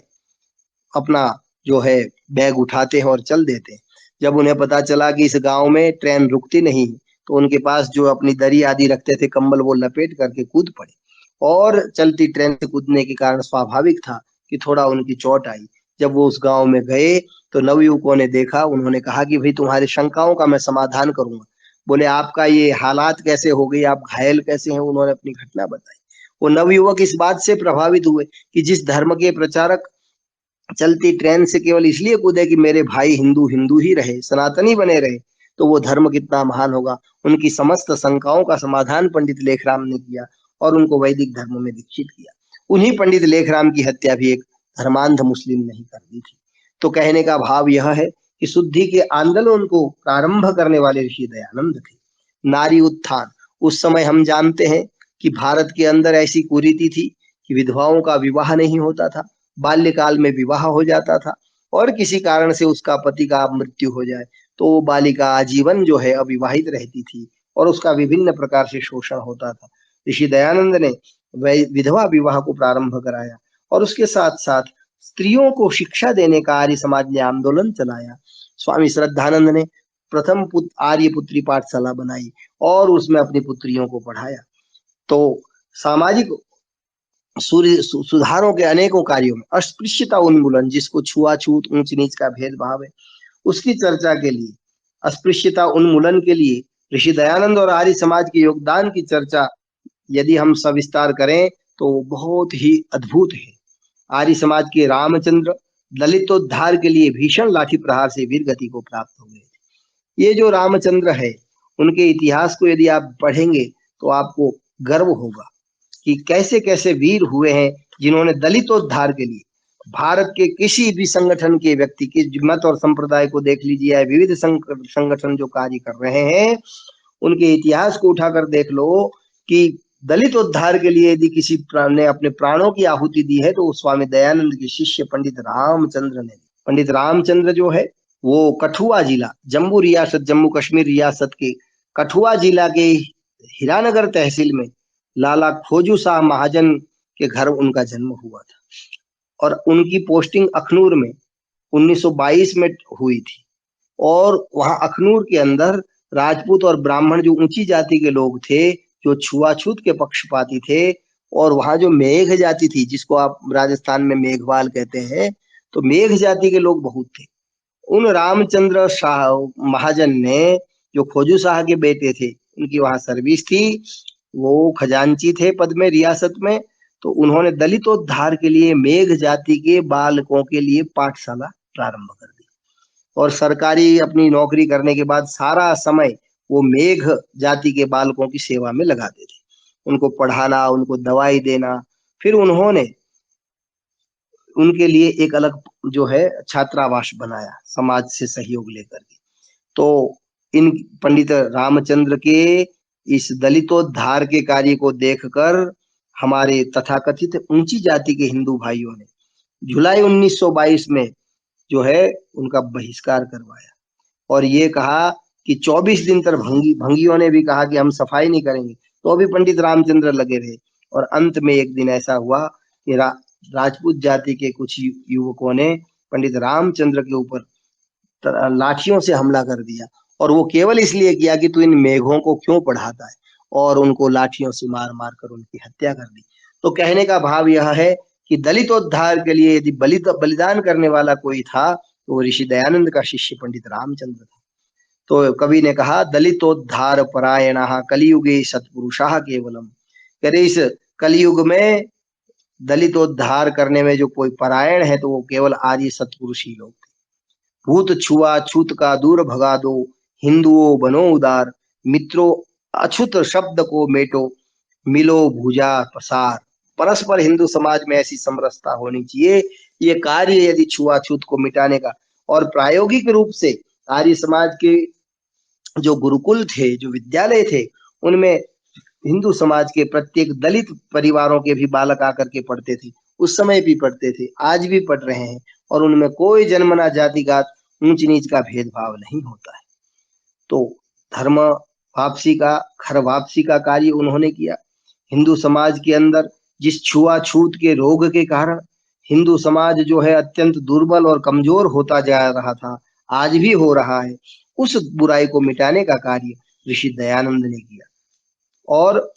अपना जो है बैग उठाते हैं और चल देते हैं। जब उन्हें पता चला कि इस गांव में ट्रेन रुकती नहीं, तो उनके पास जो अपनी दरी आदि रखते थे, कंबल, वो लपेट करके कूद पड़े। और चलती ट्रेन से कूदने के कारण स्वाभाविक था कि थोड़ा उनकी चोट आई। जब वो उस गांव में गए तो नवयुवकों ने देखा, उन्होंने कहा कि भाई तुम्हारी शंकाओं का मैं समाधान करूंगा। बोले आपका ये हालात कैसे हो गई, आप घायल कैसे हैं? उन्होंने अपनी घटना बताई। वो नवयुवक इस बात से प्रभावित हुए कि जिस धर्म के प्रचारक चलती ट्रेन से केवल इसलिए कूदे कि मेरे भाई हिंदू हिंदू ही रहे, सनातनी बने रहे, तो वो धर्म कितना महान होगा। उनकी समस्त शंकाओं का समाधान पंडित लेखराम ने किया और उनको वैदिक धर्म में दीक्षित किया। उन्हीं पंडित लेखराम की हत्या भी एक धर्मांध मुस्लिम ने ही कर दी थी। तो कहने का भाव यह है कि शुद्धि के आंदोलन को प्रारंभ करने वाले ऋषि दयानंद थे। नारी उत्थान, उस समय हम जानते हैं कि भारत के अंदर ऐसी कुरीति थी कि विधवाओं का विवाह नहीं होता था, बाल्यकाल में विवाह हो जाता था और किसी कारण से उसका पति का मृत्यु हो जाए तो वो बालिका आजीवन जो है अविवाहित रहती थी और उसका विभिन्न प्रकार से शोषण होता था। ऋषि दयानंद ने विधवा विवाह को प्रारंभ कराया और उसके साथ साथ स्त्रियों को शिक्षा देने का आर्य समाज ने आंदोलन चलाया। स्वामी श्रद्धानंद ने प्रथम आर्य पुत्री पाठशाला बनाई और उसमें अपनी पुत्रियों को पढ़ाया। तो सामाजिक सुधारों के अनेकों कार्यों में अस्पृश्यता उन्मूलन, जिसको छुआछूत ऊंच नीच का भेदभाव है, उसकी चर्चा के लिए, अस्पृश्यता उन्मूलन के लिए ऋषि दयानंद और आर्य समाज के योगदान की चर्चा यदि हम सविस्तार करें तो बहुत ही अद्भुत है। आर्य समाज के रामचंद्र दलितोद्धार के लिए भीषण लाठी प्रहार से वीर गति को प्राप्त हो गए थे। ये जो रामचंद्र है, उनके इतिहास को यदि आप पढ़ेंगे तो आपको गर्व होगा कि कैसे कैसे वीर हुए हैं जिन्होंने दलितोद्धार के लिए भारत के किसी भी संगठन के व्यक्ति के मत और संप्रदाय को देख लीजिए, विविध संगठन जो कार्य कर रहे हैं उनके इतिहास को उठाकर देख लो कि दलित उद्धार के लिए यदि किसी ने अपने प्राणों की आहुति दी है तो स्वामी दयानंद के शिष्य पंडित रामचंद्र ने। पंडित रामचंद्र जो है वो कठुआ जिला, जम्मू रियासत, जम्मू कश्मीर रियासत के कठुआ जिला के हीरानगर तहसील में लाला खोजू शाह महाजन के घर उनका जन्म हुआ था और उनकी पोस्टिंग अखनूर में 1922 में हुई थी। और वहां अखनूर के अंदर राजपूत और ब्राह्मण जो ऊंची जाति के लोग थे, जो छुआछूत के पक्षपाती थे, और वहां जो मेघ जाति थी, जिसको आप राजस्थान में मेघवाल कहते हैं, तो मेघ जाति के लोग बहुत थे। उन रामचंद्र शाह महाजन ने, जो खोजू शाह के बेटे थे, उनकी वहां सर्विस थी, वो खजांची थे पद में रियासत में, तो उन्होंने दलितोद्धार के लिए मेघ जाति के बालकों के लिए पाठशाला प्रारंभ कर दी और सरकारी अपनी नौकरी करने के बाद सारा समय वो मेघ जाति के बालकों की सेवा में लगाते थे, उनको पढ़ाना, उनको दवाई देना। फिर उन्होंने उनके लिए एक अलग जो है छात्रावास बनाया समाज से सहयोग लेकर के। तो इन पंडित रामचंद्र के इस दलितोद्धार के कार्य को देखकर हमारे तथाकथित ऊंची जाति के हिंदू भाइयों ने जुलाई 1922 में जो है उनका बहिष्कार करवाया और ये कहा कि 24 दिन तक भंगियों ने भी कहा कि हम सफाई नहीं करेंगे, तो भी पंडित रामचंद्र लगे रहे। और अंत में एक दिन ऐसा हुआ कि राजपूत जाति के कुछ युवकों ने पंडित रामचंद्र के ऊपर लाठियों से हमला कर दिया और वो केवल इसलिए किया कि तू इन मेघों को क्यों पढ़ाता है, और उनको लाठियों से मार मार कर उनकी हत्या कर दी। तो कहने का भाव यह है कि दलितोद्धार के लिए यदि बलिदान करने वाला कोई था तो वो ऋषि दयानंद का शिष्य पंडित रामचंद्र था। तो कवि ने कहा, दलितोद्धार परायणः कलियुगे सत्पुरुषः केवलम। करे इस कलयुग में दलितोद्धार करने में जो कोई परायण है तो वो केवल आर्य सत्पुरुष ही लोग थे। भूत छुआ छूत का दूर भगा दो, हिंदुओं बनो उदार, मित्रों अछूत शब्द को मेटो, मिलो भुजा पसार। परस्पर हिंदू समाज में ऐसी समरसता होनी चाहिए। ये कार्य यदि छुआछूत को मिटाने का, और प्रायोगिक रूप से आर्य समाज के जो गुरुकुल थे, जो विद्यालय थे, उनमें हिंदू समाज के प्रत्येक दलित परिवारों के भी बालक आकर के पढ़ते थे। उस समय भी पढ़ते थे, आज भी पढ़ रहे हैं, और उनमें कोई जन्मना जातिगत ऊंच नीच का भेदभाव नहीं होता है। तो धर्म वापसी का, घर वापसी का कार्य उन्होंने किया। हिंदू समाज के अंदर जिस छुआछूत के रोग के कारण हिंदू समाज जो है अत्यंत दुर्बल और कमजोर होता जा रहा था, आज भी हो रहा है, उस बुराई को मिटाने का कार्य ऋषि दयानंद ने किया। और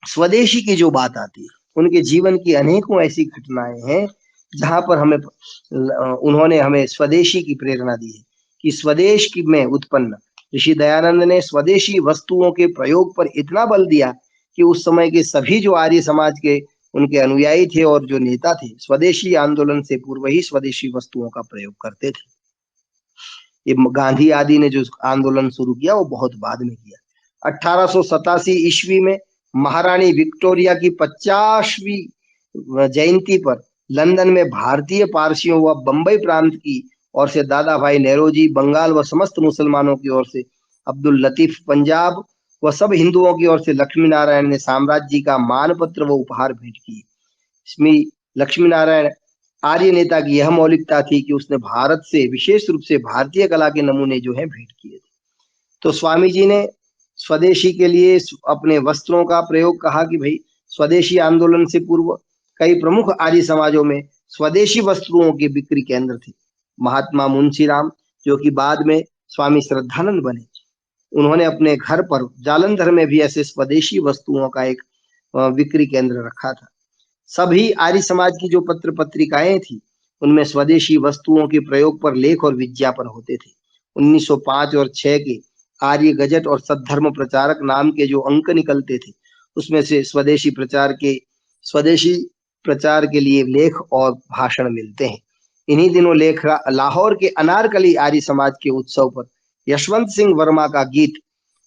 स्वदेशी की जो बात आती है, उनके जीवन की अनेकों ऐसी घटनाएं हैं जहां पर हमें उन्होंने हमें स्वदेशी की प्रेरणा दी है कि स्वदेश की में उत्पन्न ऋषि दयानंद ने स्वदेशी वस्तुओं के प्रयोग पर इतना बल दिया कि उस समय के सभी जो आर्य समाज के उनके अनुयायी थे और जो नेता थे, स्वदेशी आंदोलन से पूर्व ही स्वदेशी वस्तुओं का प्रयोग करते थे। ये गांधी आदि ने जो आंदोलन शुरू किया वो बहुत बाद में किया। 1887 ईस्वी में महारानी विक्टोरिया की 50वीं जयंती पर लंदन में भारतीय पारसियों व बंबई प्रांत की ओर से दादा भाई नेहरूजी, बंगाल व समस्त मुसलमानों की ओर से अब्दुल लतीफ पंजाब व सब हिंदुओं की ओर से लक्ष्मी नारायण ने साम्राज्य का मानपत्र व उपहार भेंट किए। इसमें लक्ष्मी नारायण आर्य नेता की यह मौलिकता थी कि उसने भारत से, विशेष रूप से भारतीय कला के नमूने जो है भेंट किए थे। तो स्वामी जी ने स्वदेशी के लिए अपने वस्त्रों का प्रयोग कहा कि भाई स्वदेशी आंदोलन से पूर्व कई प्रमुख आर्य समाजों में स्वदेशी वस्त्रों के बिक्री केंद्र थे। महात्मा मुंशीराम, जो कि बाद में स्वामी श्रद्धानंद बने। उन्होंने अपने घर पर जालंधर में भी ऐसे स्वदेशी वस्तुओं का एक विक्री केंद्र रखा था। सभी आर्य समाज की जो पत्र पत्रिकाएं थी, उनमें स्वदेशी वस्तुओं के प्रयोग पर लेख और विज्ञापन होते थे। 1905 और 6 के आर्य गजट और सद्धर्म प्रचारक नाम के जो अंक निकलते थे, उसमें से स्वदेशी प्रचार के लिए लेख और भाषण मिलते हैं। इन्हीं दिनों लेख लाहौर के अनारकली आर्य समाज के उत्सव पर यशवंत सिंह वर्मा का गीत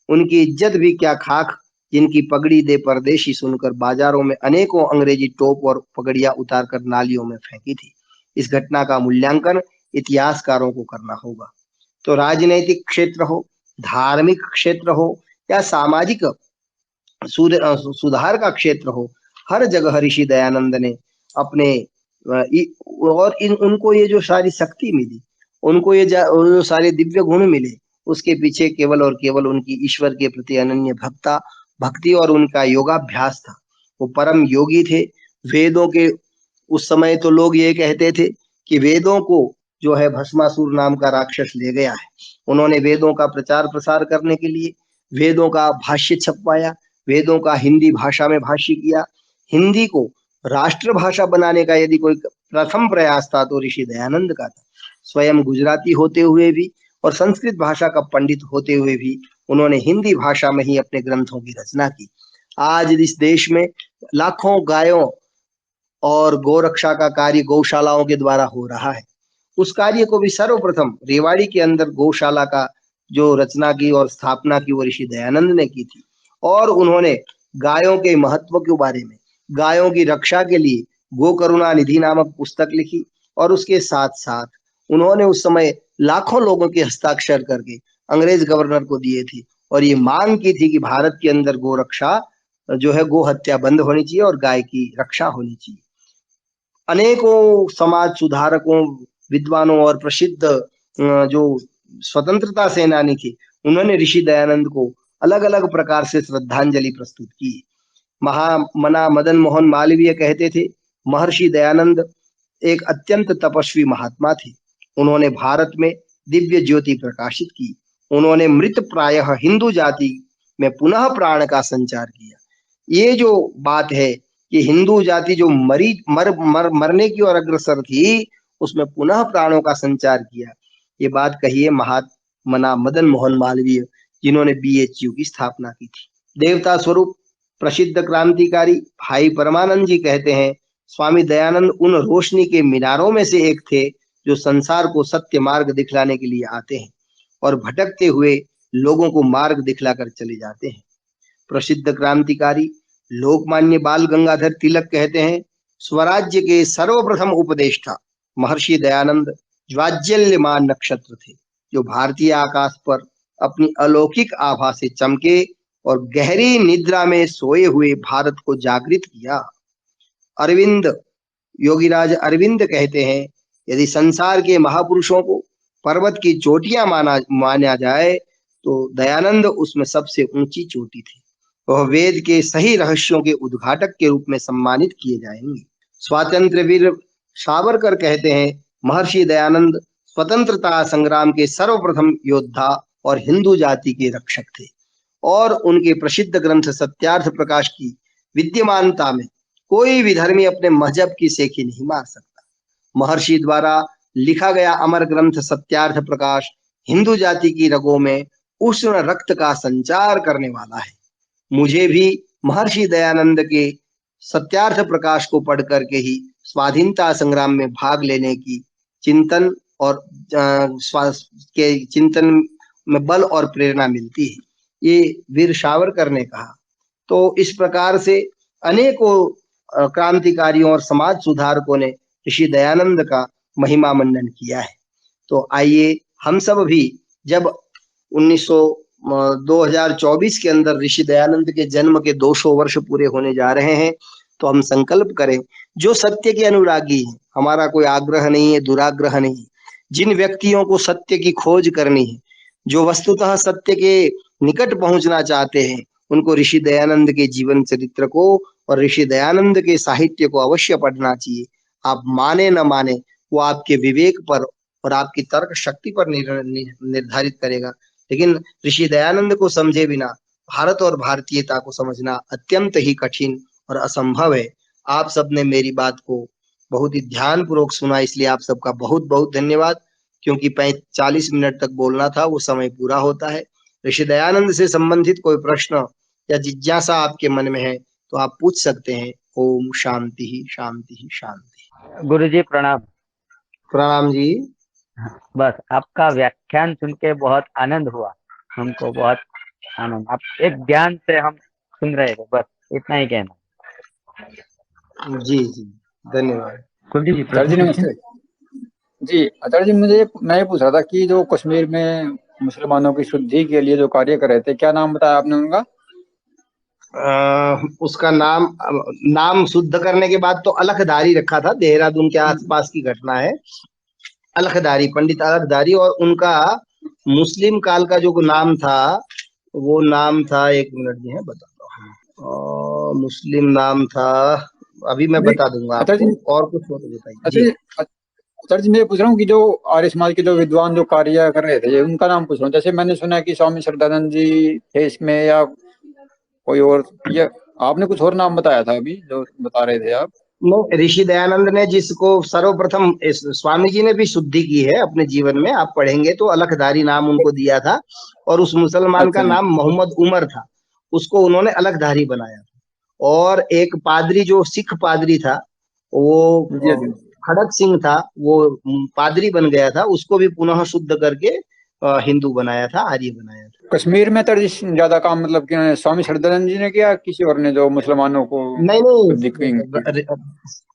उनकी इज्जत भी क्या खाक, जिनकी पगड़ी दे परदेशी, सुनकर बाजारों में अनेकों अंग्रेजी टोप और पगड़ियां उतारकर नालियों में फेंकी थी। इस घटना का मूल्यांकन इतिहासकारों को करना होगा। तो राजनीतिक क्षेत्र हो, धार्मिक क्षेत्र हो या सामाजिक सुधार का क्षेत्र हो, हर जगह ऋषि दयानंद ने अपने और उनको ये जो सारी शक्ति मिली, उनको ये जो सारे दिव्य गुण मिले, उसके पीछे केवल और केवल उनकी ईश्वर के प्रति अनन्य भक्ति और उनका योगाभ्यास था। वो परम योगी थे। वेदों के उस समय तो लोग ये कहते थे कि वेदों को जो है भस्मासुर नाम का राक्षस ले गया है। उन्होंने वेदों का प्रचार प्रसार करने के लिए वेदों का भाष्य छपवाया, वेदों का हिंदी भाषा में भाष्य किया। हिंदी को राष्ट्रभाषा बनाने का यदि कोई प्रथम प्रयास था तो ऋषि दयानंद का था। स्वयं गुजराती होते हुए भी और संस्कृत भाषा का पंडित होते हुए भी उन्होंने हिंदी भाषा में ही अपने ग्रंथों की रचना की। आज इस देश में लाखों गायों और गोरक्षा का कार्य गौशालाओं के द्वारा हो रहा है। उस कार्य को भी सर्वप्रथम रेवाड़ी के अंदर गौशाला का जो रचना की और स्थापना की वो ऋषि दयानंद ने की थी। और उन्होंने गायों के महत्व के बारे में, गायों की रक्षा के लिए गो करुणा निधि नामक पुस्तक लिखी और उसके साथ साथ उन्होंने उस समय लाखों लोगों के हस्ताक्षर करके अंग्रेज गवर्नर को दिए थे और ये मांग की थी कि भारत के अंदर गो रक्षा जो है, गो हत्या बंद होनी चाहिए और गाय की रक्षा होनी चाहिए। अनेकों समाज सुधारकों, विद्वानों और प्रसिद्ध जो स्वतंत्रता सेनानी थे, उन्होंने ऋषि दयानंद को अलग अलग प्रकार से श्रद्धांजलि प्रस्तुत की। महामना मदन मोहन मालवीय कहते थे, महर्षि दयानंद एक अत्यंत तपस्वी महात्मा थे। उन्होंने भारत में दिव्य ज्योति प्रकाशित की। उन्होंने मृत प्रायः हिंदू जाति में पुनः प्राण का संचार किया। ये जो बात है कि हिंदू जाति जो मरने की ओर अग्रसर थी, उसमें पुनः प्राणों का संचार किया, ये बात कही है महामना मदन मोहन मालवीय, जिन्होंने बीएचयू की स्थापना की थी। देवता स्वरूप प्रसिद्ध क्रांतिकारी भाई परमानंद जी कहते हैं, स्वामी दयानंद उन रोशनी के मीनारों में से एक थे जो संसार को सत्य मार्ग दिखलाने के लिए आते हैं और भटकते हुए लोगों को मार्ग दिखलाकर चले जाते हैं। प्रसिद्ध क्रांतिकारी लोकमान्य बाल गंगाधर तिलक कहते हैं, स्वराज्य के सर्वप्रथम उपदेष्टा महर्षि दयानंद ज्वाज्जल्यमान नक्षत्र थे, जो भारतीय आकाश पर अपनी अलौकिक आभा से चमके और गहरी निद्रा में सोए हुए भारत को जागृत किया। अरविंद, योगीराज अरविंद कहते हैं, यदि संसार के महापुरुषों को पर्वत की चोटियां माना जाए तो दयानंद उसमें सबसे ऊंची चोटी थी। वह वेद के सही रहस्यों के उद्घाटक के रूप में सम्मानित किए जाएंगे। स्वातंत्र्य वीर सावरकर कहते हैं, महर्षि दयानंद स्वतंत्रता संग्राम के सर्वप्रथम योद्धा और हिंदू जाति के रक्षक थे और उनके प्रसिद्ध ग्रंथ सत्यार्थ प्रकाश की विद्यमानता में कोई भी धर्मी अपने मजहब की सेखी नहीं मार सकता। महर्षि द्वारा लिखा गया अमर ग्रंथ सत्यार्थ प्रकाश हिंदू जाति की रगों में उष्ण रक्त का संचार करने वाला है। मुझे भी महर्षि दयानंद के सत्यार्थ प्रकाश को पढ़ करके ही स्वाधीनता संग्राम में भाग लेने की चिंतन और के चिंतन में बल और प्रेरणा मिलती है, ये वीर सावरकर ने कहा। तो इस प्रकार से अनेकों क्रांतिकारियों और समाज सुधारकों ने ऋषि दयानंद का महिमा मंडन किया है। तो आइए हम सब भी जब 2024 के अंदर ऋषि दयानंद के जन्म के 200 वर्ष पूरे होने जा रहे हैं, तो हम संकल्प करें, जो सत्य के अनुरागी हैं, हमारा कोई आग्रह नहीं है, दुराग्रह नहीं है, जिन व्यक्तियों को सत्य की खोज करनी है, जो वस्तुतः सत्य के निकट पहुंचना चाहते हैं, उनको ऋषि दयानंद के जीवन चरित्र को और ऋषि दयानंद के साहित्य को अवश्य पढ़ना चाहिए। आप माने न माने, वो आपके विवेक पर और आपकी तर्क शक्ति पर निर्धारित करेगा। लेकिन ऋषि दयानंद को समझे बिना भारत और भारतीयता को समझना अत्यंत ही कठिन और असंभव है। आप सबने मेरी बात को बहुत ही ध्यान पूर्वक सुना, इसलिए आप सबका बहुत बहुत धन्यवाद। क्योंकि 40 मिनट तक बोलना था, वो समय पूरा होता है। ऋषि दयानंद से संबंधित कोई प्रश्न या जिज्ञासा आपके मन में है तो आप पूछ सकते हैं। ओम शांति ही शांति ही शांति। गुरुजी प्रणाम। प्रणाम जी। बस आपका व्याख्यान सुन के बहुत आनंद हुआ, हमको बहुत आनंद। आप एक ध्यान से हम सुन रहे थे, बस इतना ही कहना। जी जी धन्यवाद। कुलदीप जी आचार्य जी नमस्ते। जी आचार्य जी, मैं ये पूछ रहा था कि जो कश्मीर में मुसलमानों की शुद्धि के लिए जो कार्य कर रहे थे, क्या नाम बताया आपने उनका? उसका नाम शुद्ध करने के बाद तो अलखदारी रखा था। देहरादून के आसपास की घटना है। अलखदारी, पंडित अलखदारी। और उनका मुस्लिम काल का जो नाम था, वो नाम था, 1 मिनट जी है बताता हूँ। मुस्लिम नाम था, अभी मैं नहीं बता दूंगा आचार्य जी, आपको। और कुछ हो तो बताइए अच्छा जी। आचार्य जी, मैं ये पूछ रहा हूँ कि जो आर्य समाज के जो विद्वान जो कार्य कर रहे थे, उनका नाम पूछ रहा हूँ। जैसे मैंने सुना है कि स्वामी श्रद्धानंद जी थे इसमें, या कोई और, या आपने कुछ और नाम बताया था अभी जो बता रहे थे आप? ऋषि दयानंद ने जिसको सर्वप्रथम स्वामी जी ने भी शुद्धि की है अपने जीवन में, आप पढ़ेंगे तो अलखदारी नाम उनको दिया था। और उस मुसलमान का अच्छा जी। नाम मोहम्मद उमर था, उसको उन्होंने अलखदारी बनाया था। और एक पादरी जो सिख पादरी था, वो जी जी। खड़क सिंह था, वो पादरी बन गया था, उसको भी पुनः शुद्ध करके हिंदू बनाया था, आर्य बनाया था। कश्मीर में तो ज्यादा काम मतलब कि स्वामी श्रद्धानंद जी ने किया, किसी और ने जो मुसलमानों को नहीं शुद्धि की? नहीं,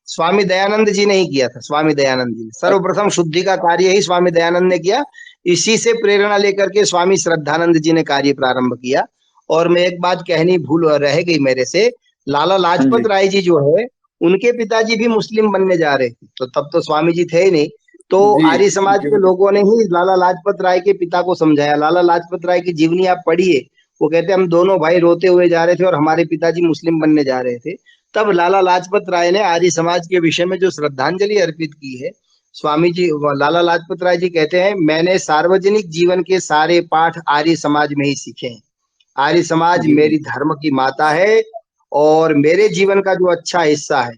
स्वामी दयानंद जी ने ही किया था। स्वामी दयानंद जी ने सर्वप्रथम शुद्धि का कार्य ही स्वामी दयानंद ने किया। इसी से प्रेरणा लेकर के स्वामी श्रद्धानंद जी ने कार्य प्रारंभ किया। और मैं एक बात कहनी भूल रह गई मेरे से, लाला हाँ जी। लाजपत राय जी जो है, उनके पिताजी भी मुस्लिम बनने जा रहे थे, तो तब तो स्वामी जी थे ही नहीं। तो जी आर्य समाज जी। के लोगों ने ही लाला लाजपत राय के पिता को समझाया। लाला लाजपत राय की जीवनी आप पढ़िए, वो कहते हम दोनों भाई रोते हुए जा रहे थे और हमारे पिताजी मुस्लिम बनने जा रहे थे। तब लाला लाजपत राय ने आर्य समाज के विषय में जो श्रद्धांजलि अर्पित की है, स्वामी जी, लाला लाजपत राय जी कहते हैं, मैंने सार्वजनिक जीवन के सारे पाठ आर्य समाज में ही सीखे हैं। आर्य समाज जी मेरी धर्म की माता है और मेरे जीवन का जो अच्छा हिस्सा है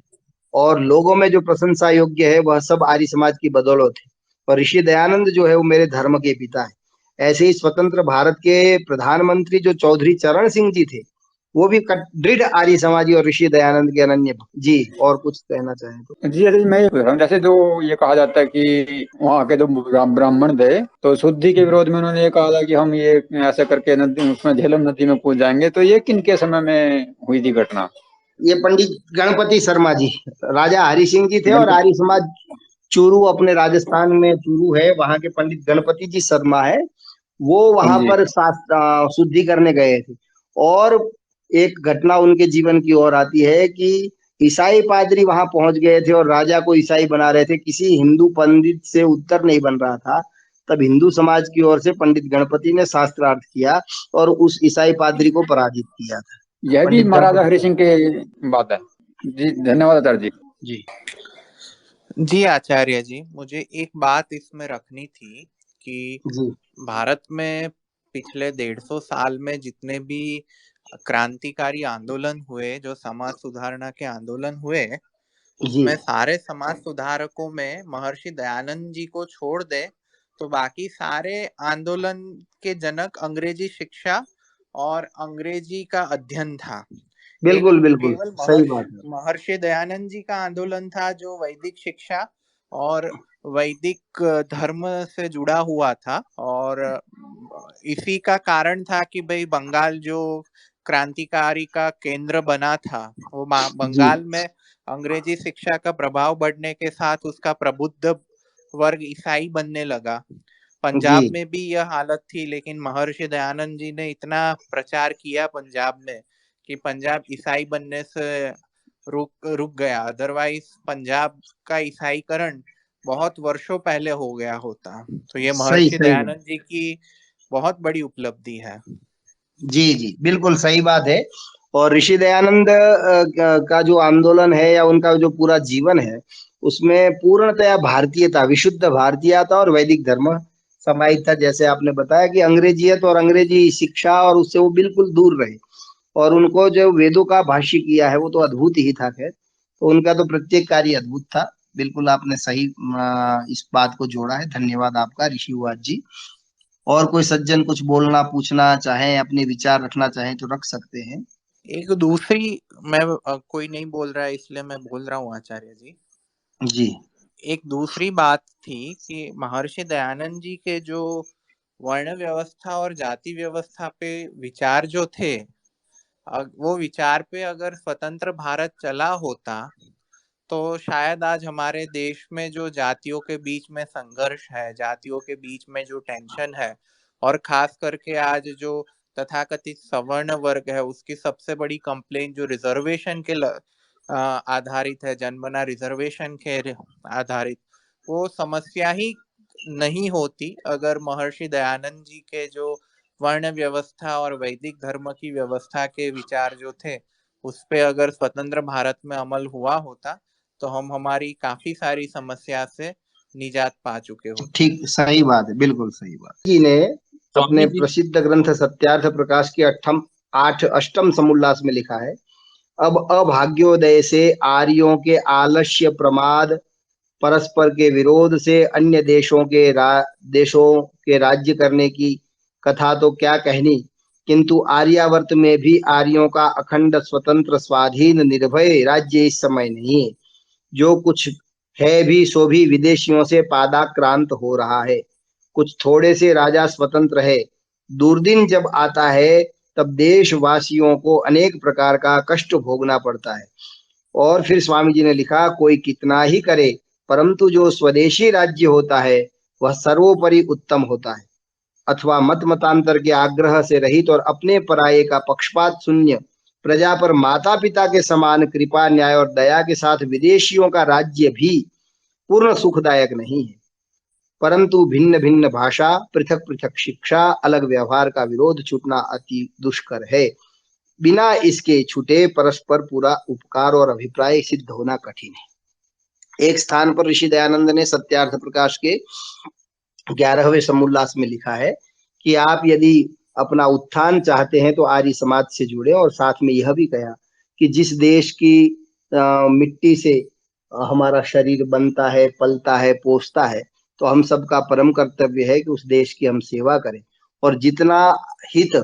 और लोगों में जो प्रशंसा योग्य है, वह सब आर्य समाज की बदौलत है। और ऋषि दयानंद जो है, वो मेरे धर्म के पिता है। ऐसे ही स्वतंत्र भारत के प्रधानमंत्री जो चौधरी चरण सिंह जी थे, वो भी दृढ़ आर्य समाजी और ऋषि दयानंद के अनन्य भक्त। जी, और कुछ कहना चाहें तो? जी अरे मैं ये पूछ रहा हूँ, जैसे जो ये कहा जाता है कि वहाँ के जो ब्राह्मण थे, तो शुद्धि के विरोध में उन्होंने ये कहा था कि हम ये ऐसा करके नदी, उसमें झेलम नदी में कूद जाएंगे। तो ये किन के समय में हुई थी घटना? ये पंडित गणपति शर्मा जी, राजा हरि सिंह जी थे। और गणपति। आर्य समाज चूरू, अपने राजस्थान में चूरू है, वहां के पंडित गणपति जी शर्मा है, वो हाँ वहां जी। पर शुद्धि करने गए थे। और एक घटना उनके जीवन की और आती है कि ईसाई पादरी वहां पहुंच गए थे और राजा को ईसाई बना रहे थे। किसी हिंदू पंडित से उत्तर नहीं बन रहा था। तब हिंदू समाज की ओर से पंडित गणपति ने शास्त्रार्थ किया और उस ईसाई पादरी को पराजित किया था। यह भी पंडित महाराजा गणपति। हरि सिंह के बात है। जी धन्यवाद आचार्य जी। जी जी आचार्य जी, मुझे एक बात इसमें रखनी थी कि जी भारत में पिछले 150 साल में जितने भी क्रांतिकारी आंदोलन हुए, जो समाज सुधारना के आंदोलन हुए, जी उसमें सारे समाज सुधारकों में महर्षि दयानंद जी को छोड़ दे तो बाकी सारे आंदोलन के जनक अंग्रेजी शिक्षा और अंग्रेजी का अध्ययन था। एक बिल्कुल बिल्कुल केवल सही बात है। महर्षि दयानंद जी का आंदोलन था जो वैदिक शिक्षा और वैदिक धर्म से जुड़ा हुआ था। और इसी का कारण था कि भाई बंगाल जो क्रांतिकारी का केंद्र बना था, वो जी बंगाल में अंग्रेजी शिक्षा का प्रभाव बढ़ने के साथ उसका प्रबुद्ध वर्ग ईसाई बनने लगा। जी पंजाब में भी यह हालत थी, लेकिन महर्षि दयानंद जी ने इतना प्रचार किया पंजाब में कि पंजाब ईसाई बनने से रुक गया। अदरवाइज पंजाब का ईसाईकरण बहुत वर्षों पहले हो गया होता। तो ये सही महर्षि सही बात। दयानंद जी की बहुत बड़ी उपलब्धि है। जी जी बिल्कुल सही बात है। और ऋषि दयानंद का जो आंदोलन है या उनका जो पूरा जीवन है, उसमें पूर्णतया भारतीयता, विशुद्ध भारतीयता और वैदिक धर्म समाहित था। जैसे आपने बताया कि अंग्रेजियत और अंग्रेजी शिक्षा और उससे वो बिल्कुल दूर रहे, और उनको जो वेदों का भाष्य किया है वो तो अद्भुत ही था। खैर, तो उनका तो प्रत्येक कार्य अद्भुत था। बिल्कुल आपने सही इस बात को जोड़ा है। धन्यवाद आपका ऋषिवाद जी। और कोई सज्जन कुछ बोलना पूछना चाहे, अपने विचार रखना चाहे तो रख सकते हैं। एक दूसरी, मैं कोई नहीं बोल रहा है इसलिए मैं बोल रहा हूँ आचार्य जी। जी एक दूसरी बात थी कि महर्षि दयानंद जी के जो वर्ण व्यवस्था और जाति व्यवस्था पे विचार जो थे, वो विचार पे अगर स्वतंत्र भारत चला होता तो शायद आज हमारे देश में जो जातियों के बीच में संघर्ष है, जातियों के बीच में जो टेंशन है, और खास करके आज जो तथाकथित सवर्ण वर्ग है उसकी सबसे बड़ी कंप्लेंट जो रिजर्वेशन के आधारित है, जन्मना रिजर्वेशन के आधारित, वो समस्या ही नहीं होती अगर महर्षि दयानंद जी के जो वर्ण व्यवस्था और वैदिक धर्म की व्यवस्था के विचार जो थे उस पे अगर स्वतंत्र भारत में अमल हुआ होता तो हम हमारी काफी सारी समस्या से निजात पा चुके होते। ठीक, सही बात है, बिल्कुल सही बात। जी ने अपने प्रसिद्ध ग्रंथ सत्यार्थ प्रकाश के अष्टम समुल्लास में लिखा है, अब अभाग्योदय से आर्यों के आलस्य प्रमाद परस्पर के विरोध से अन्य देशों के राज्य करने की कथा तो क्या कहनी, किंतु आर्यावर्त में भी आर्यों का अखंड स्वतंत्र स्वाधीन निर्भय राज्य इस समय नहीं है। जो कुछ है भी सो भी विदेशियों से पादाक्रांत हो रहा है। कुछ थोड़े से राजा स्वतंत्र है। दुर्दिन जब आता है तब देशवासियों को अनेक प्रकार का कष्ट भोगना पड़ता है। और फिर स्वामी जी ने लिखा, कोई कितना ही करे परंतु जो स्वदेशी राज्य होता है वह सर्वोपरि उत्तम होता है। अथवा मत मतांतर के आग्रह से रहित और अपने पराये का पक्षपात शून्य प्रजा पर माता पिता के समान कृपा न्याय और दया के साथ विदेशियों का राज्य भी पूर्ण सुखदायक नहीं है, परंतु भिन्न भिन्न भाषा, पृथक पृथक शिक्षा, अलग व्यवहार का विरोध छूटना अति दुष्कर है। बिना इसके छूटे परस्पर पूरा उपकार और अभिप्राय सिद्ध होना कठिन है। एक स्थान पर ऋषि दयानंद ने सत्यार्थ प्रकाश के 11वें समुल्लास में लिखा है कि आप यदि अपना उत्थान चाहते हैं तो आर्य समाज से जुड़े, और साथ में यह भी कहा कि जिस देश की मिट्टी से हमारा शरीर बनता है, पलता है, पोषता है, तो हम सबका परम कर्तव्य है कि उस देश की हम सेवा करें। और जितना हित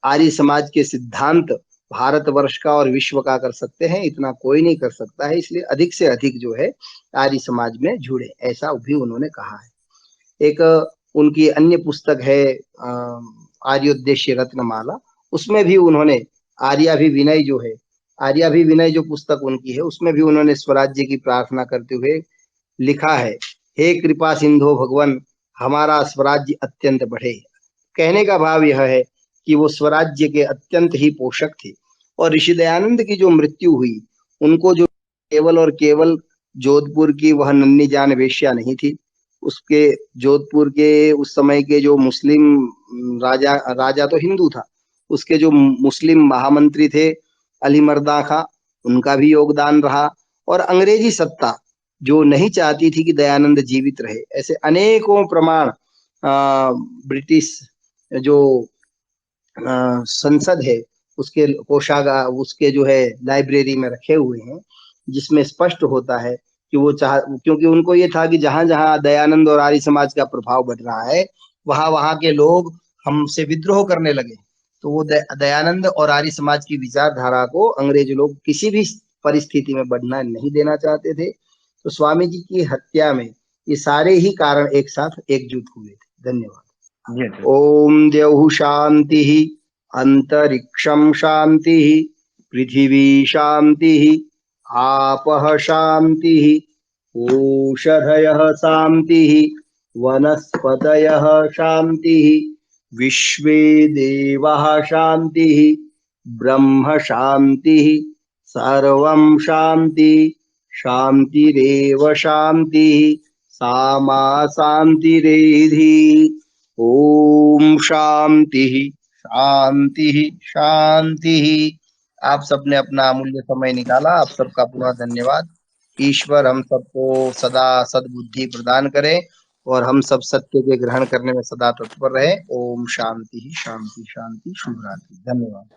आर्य समाज के सिद्धांत भारतवर्ष का और विश्व का कर सकते हैं, इतना कोई नहीं कर सकता है। इसलिए अधिक से अधिक जो है आर्य समाज में जुड़े, ऐसा भी उन्होंने कहा है। एक उनकी अन्य पुस्तक है आर्योद्देश्य रत्नमाला, उसमें भी उन्होंने आर्याभिविनय जो है, आर्याभिविनय जो पुस्तक उनकी है, उसमें भी उन्होंने स्वराज्य की प्रार्थना करते हुए लिखा है, हे कृपा सिंधु भगवान, हमारा स्वराज्य अत्यंत बढ़े। कहने का भाव यह है कि वो स्वराज्य के अत्यंत ही पोषक थे। और ऋषि दयानंद की जो मृत्यु हुई, उनको जो केवल और केवल जोधपुर की वह नन्ही जान वेश्या नहीं थी, उसके जोधपुर के उस समय के जो मुस्लिम राजा तो हिंदू था, उसके जो मुस्लिम महामंत्री थे अली मर्दा खां, उनका भी योगदान रहा। और अंग्रेजी सत्ता जो नहीं चाहती थी कि दयानंद जीवित रहे, ऐसे अनेकों प्रमाण ब्रिटिश जो संसद है उसके कोषागार, उसके जो है लाइब्रेरी में रखे हुए हैं, जिसमें स्पष्ट होता है कि वो क्योंकि उनको ये था कि जहां जहां दयानंद और आर्य समाज का प्रभाव बढ़ रहा है वहां वहां के लोग हमसे विद्रोह करने लगे। तो वो दयानंद और आर्य समाज की विचारधारा को अंग्रेज लोग किसी भी परिस्थिति में बढ़ना नहीं देना चाहते थे। तो स्वामी जी की हत्या में ये सारे ही कारण एक साथ एकजुट हुए थे। धन्यवाद। ओम द्यौः शांति, अंतरिक्षम शांति, पृथिवी शांति, आपः शांति, ओषधयः शांति, वनस्पतयः शांति, विश्वे देवाः शांति, ब्रह्म शांति, सर्वं शांति, शांतिरेव शांति, सामा शांतिरेधि। ओम शांति शांति शांति। आप सबने अपना अमूल्य समय निकाला, आप सबका पुनः धन्यवाद। ईश्वर हम सबको सदा सद्बुद्धि प्रदान करे और हम सब सत्य के ग्रहण करने में सदा तत्पर रहे। ओम शांति शांति शांति। शुभ रात्रि। धन्यवाद।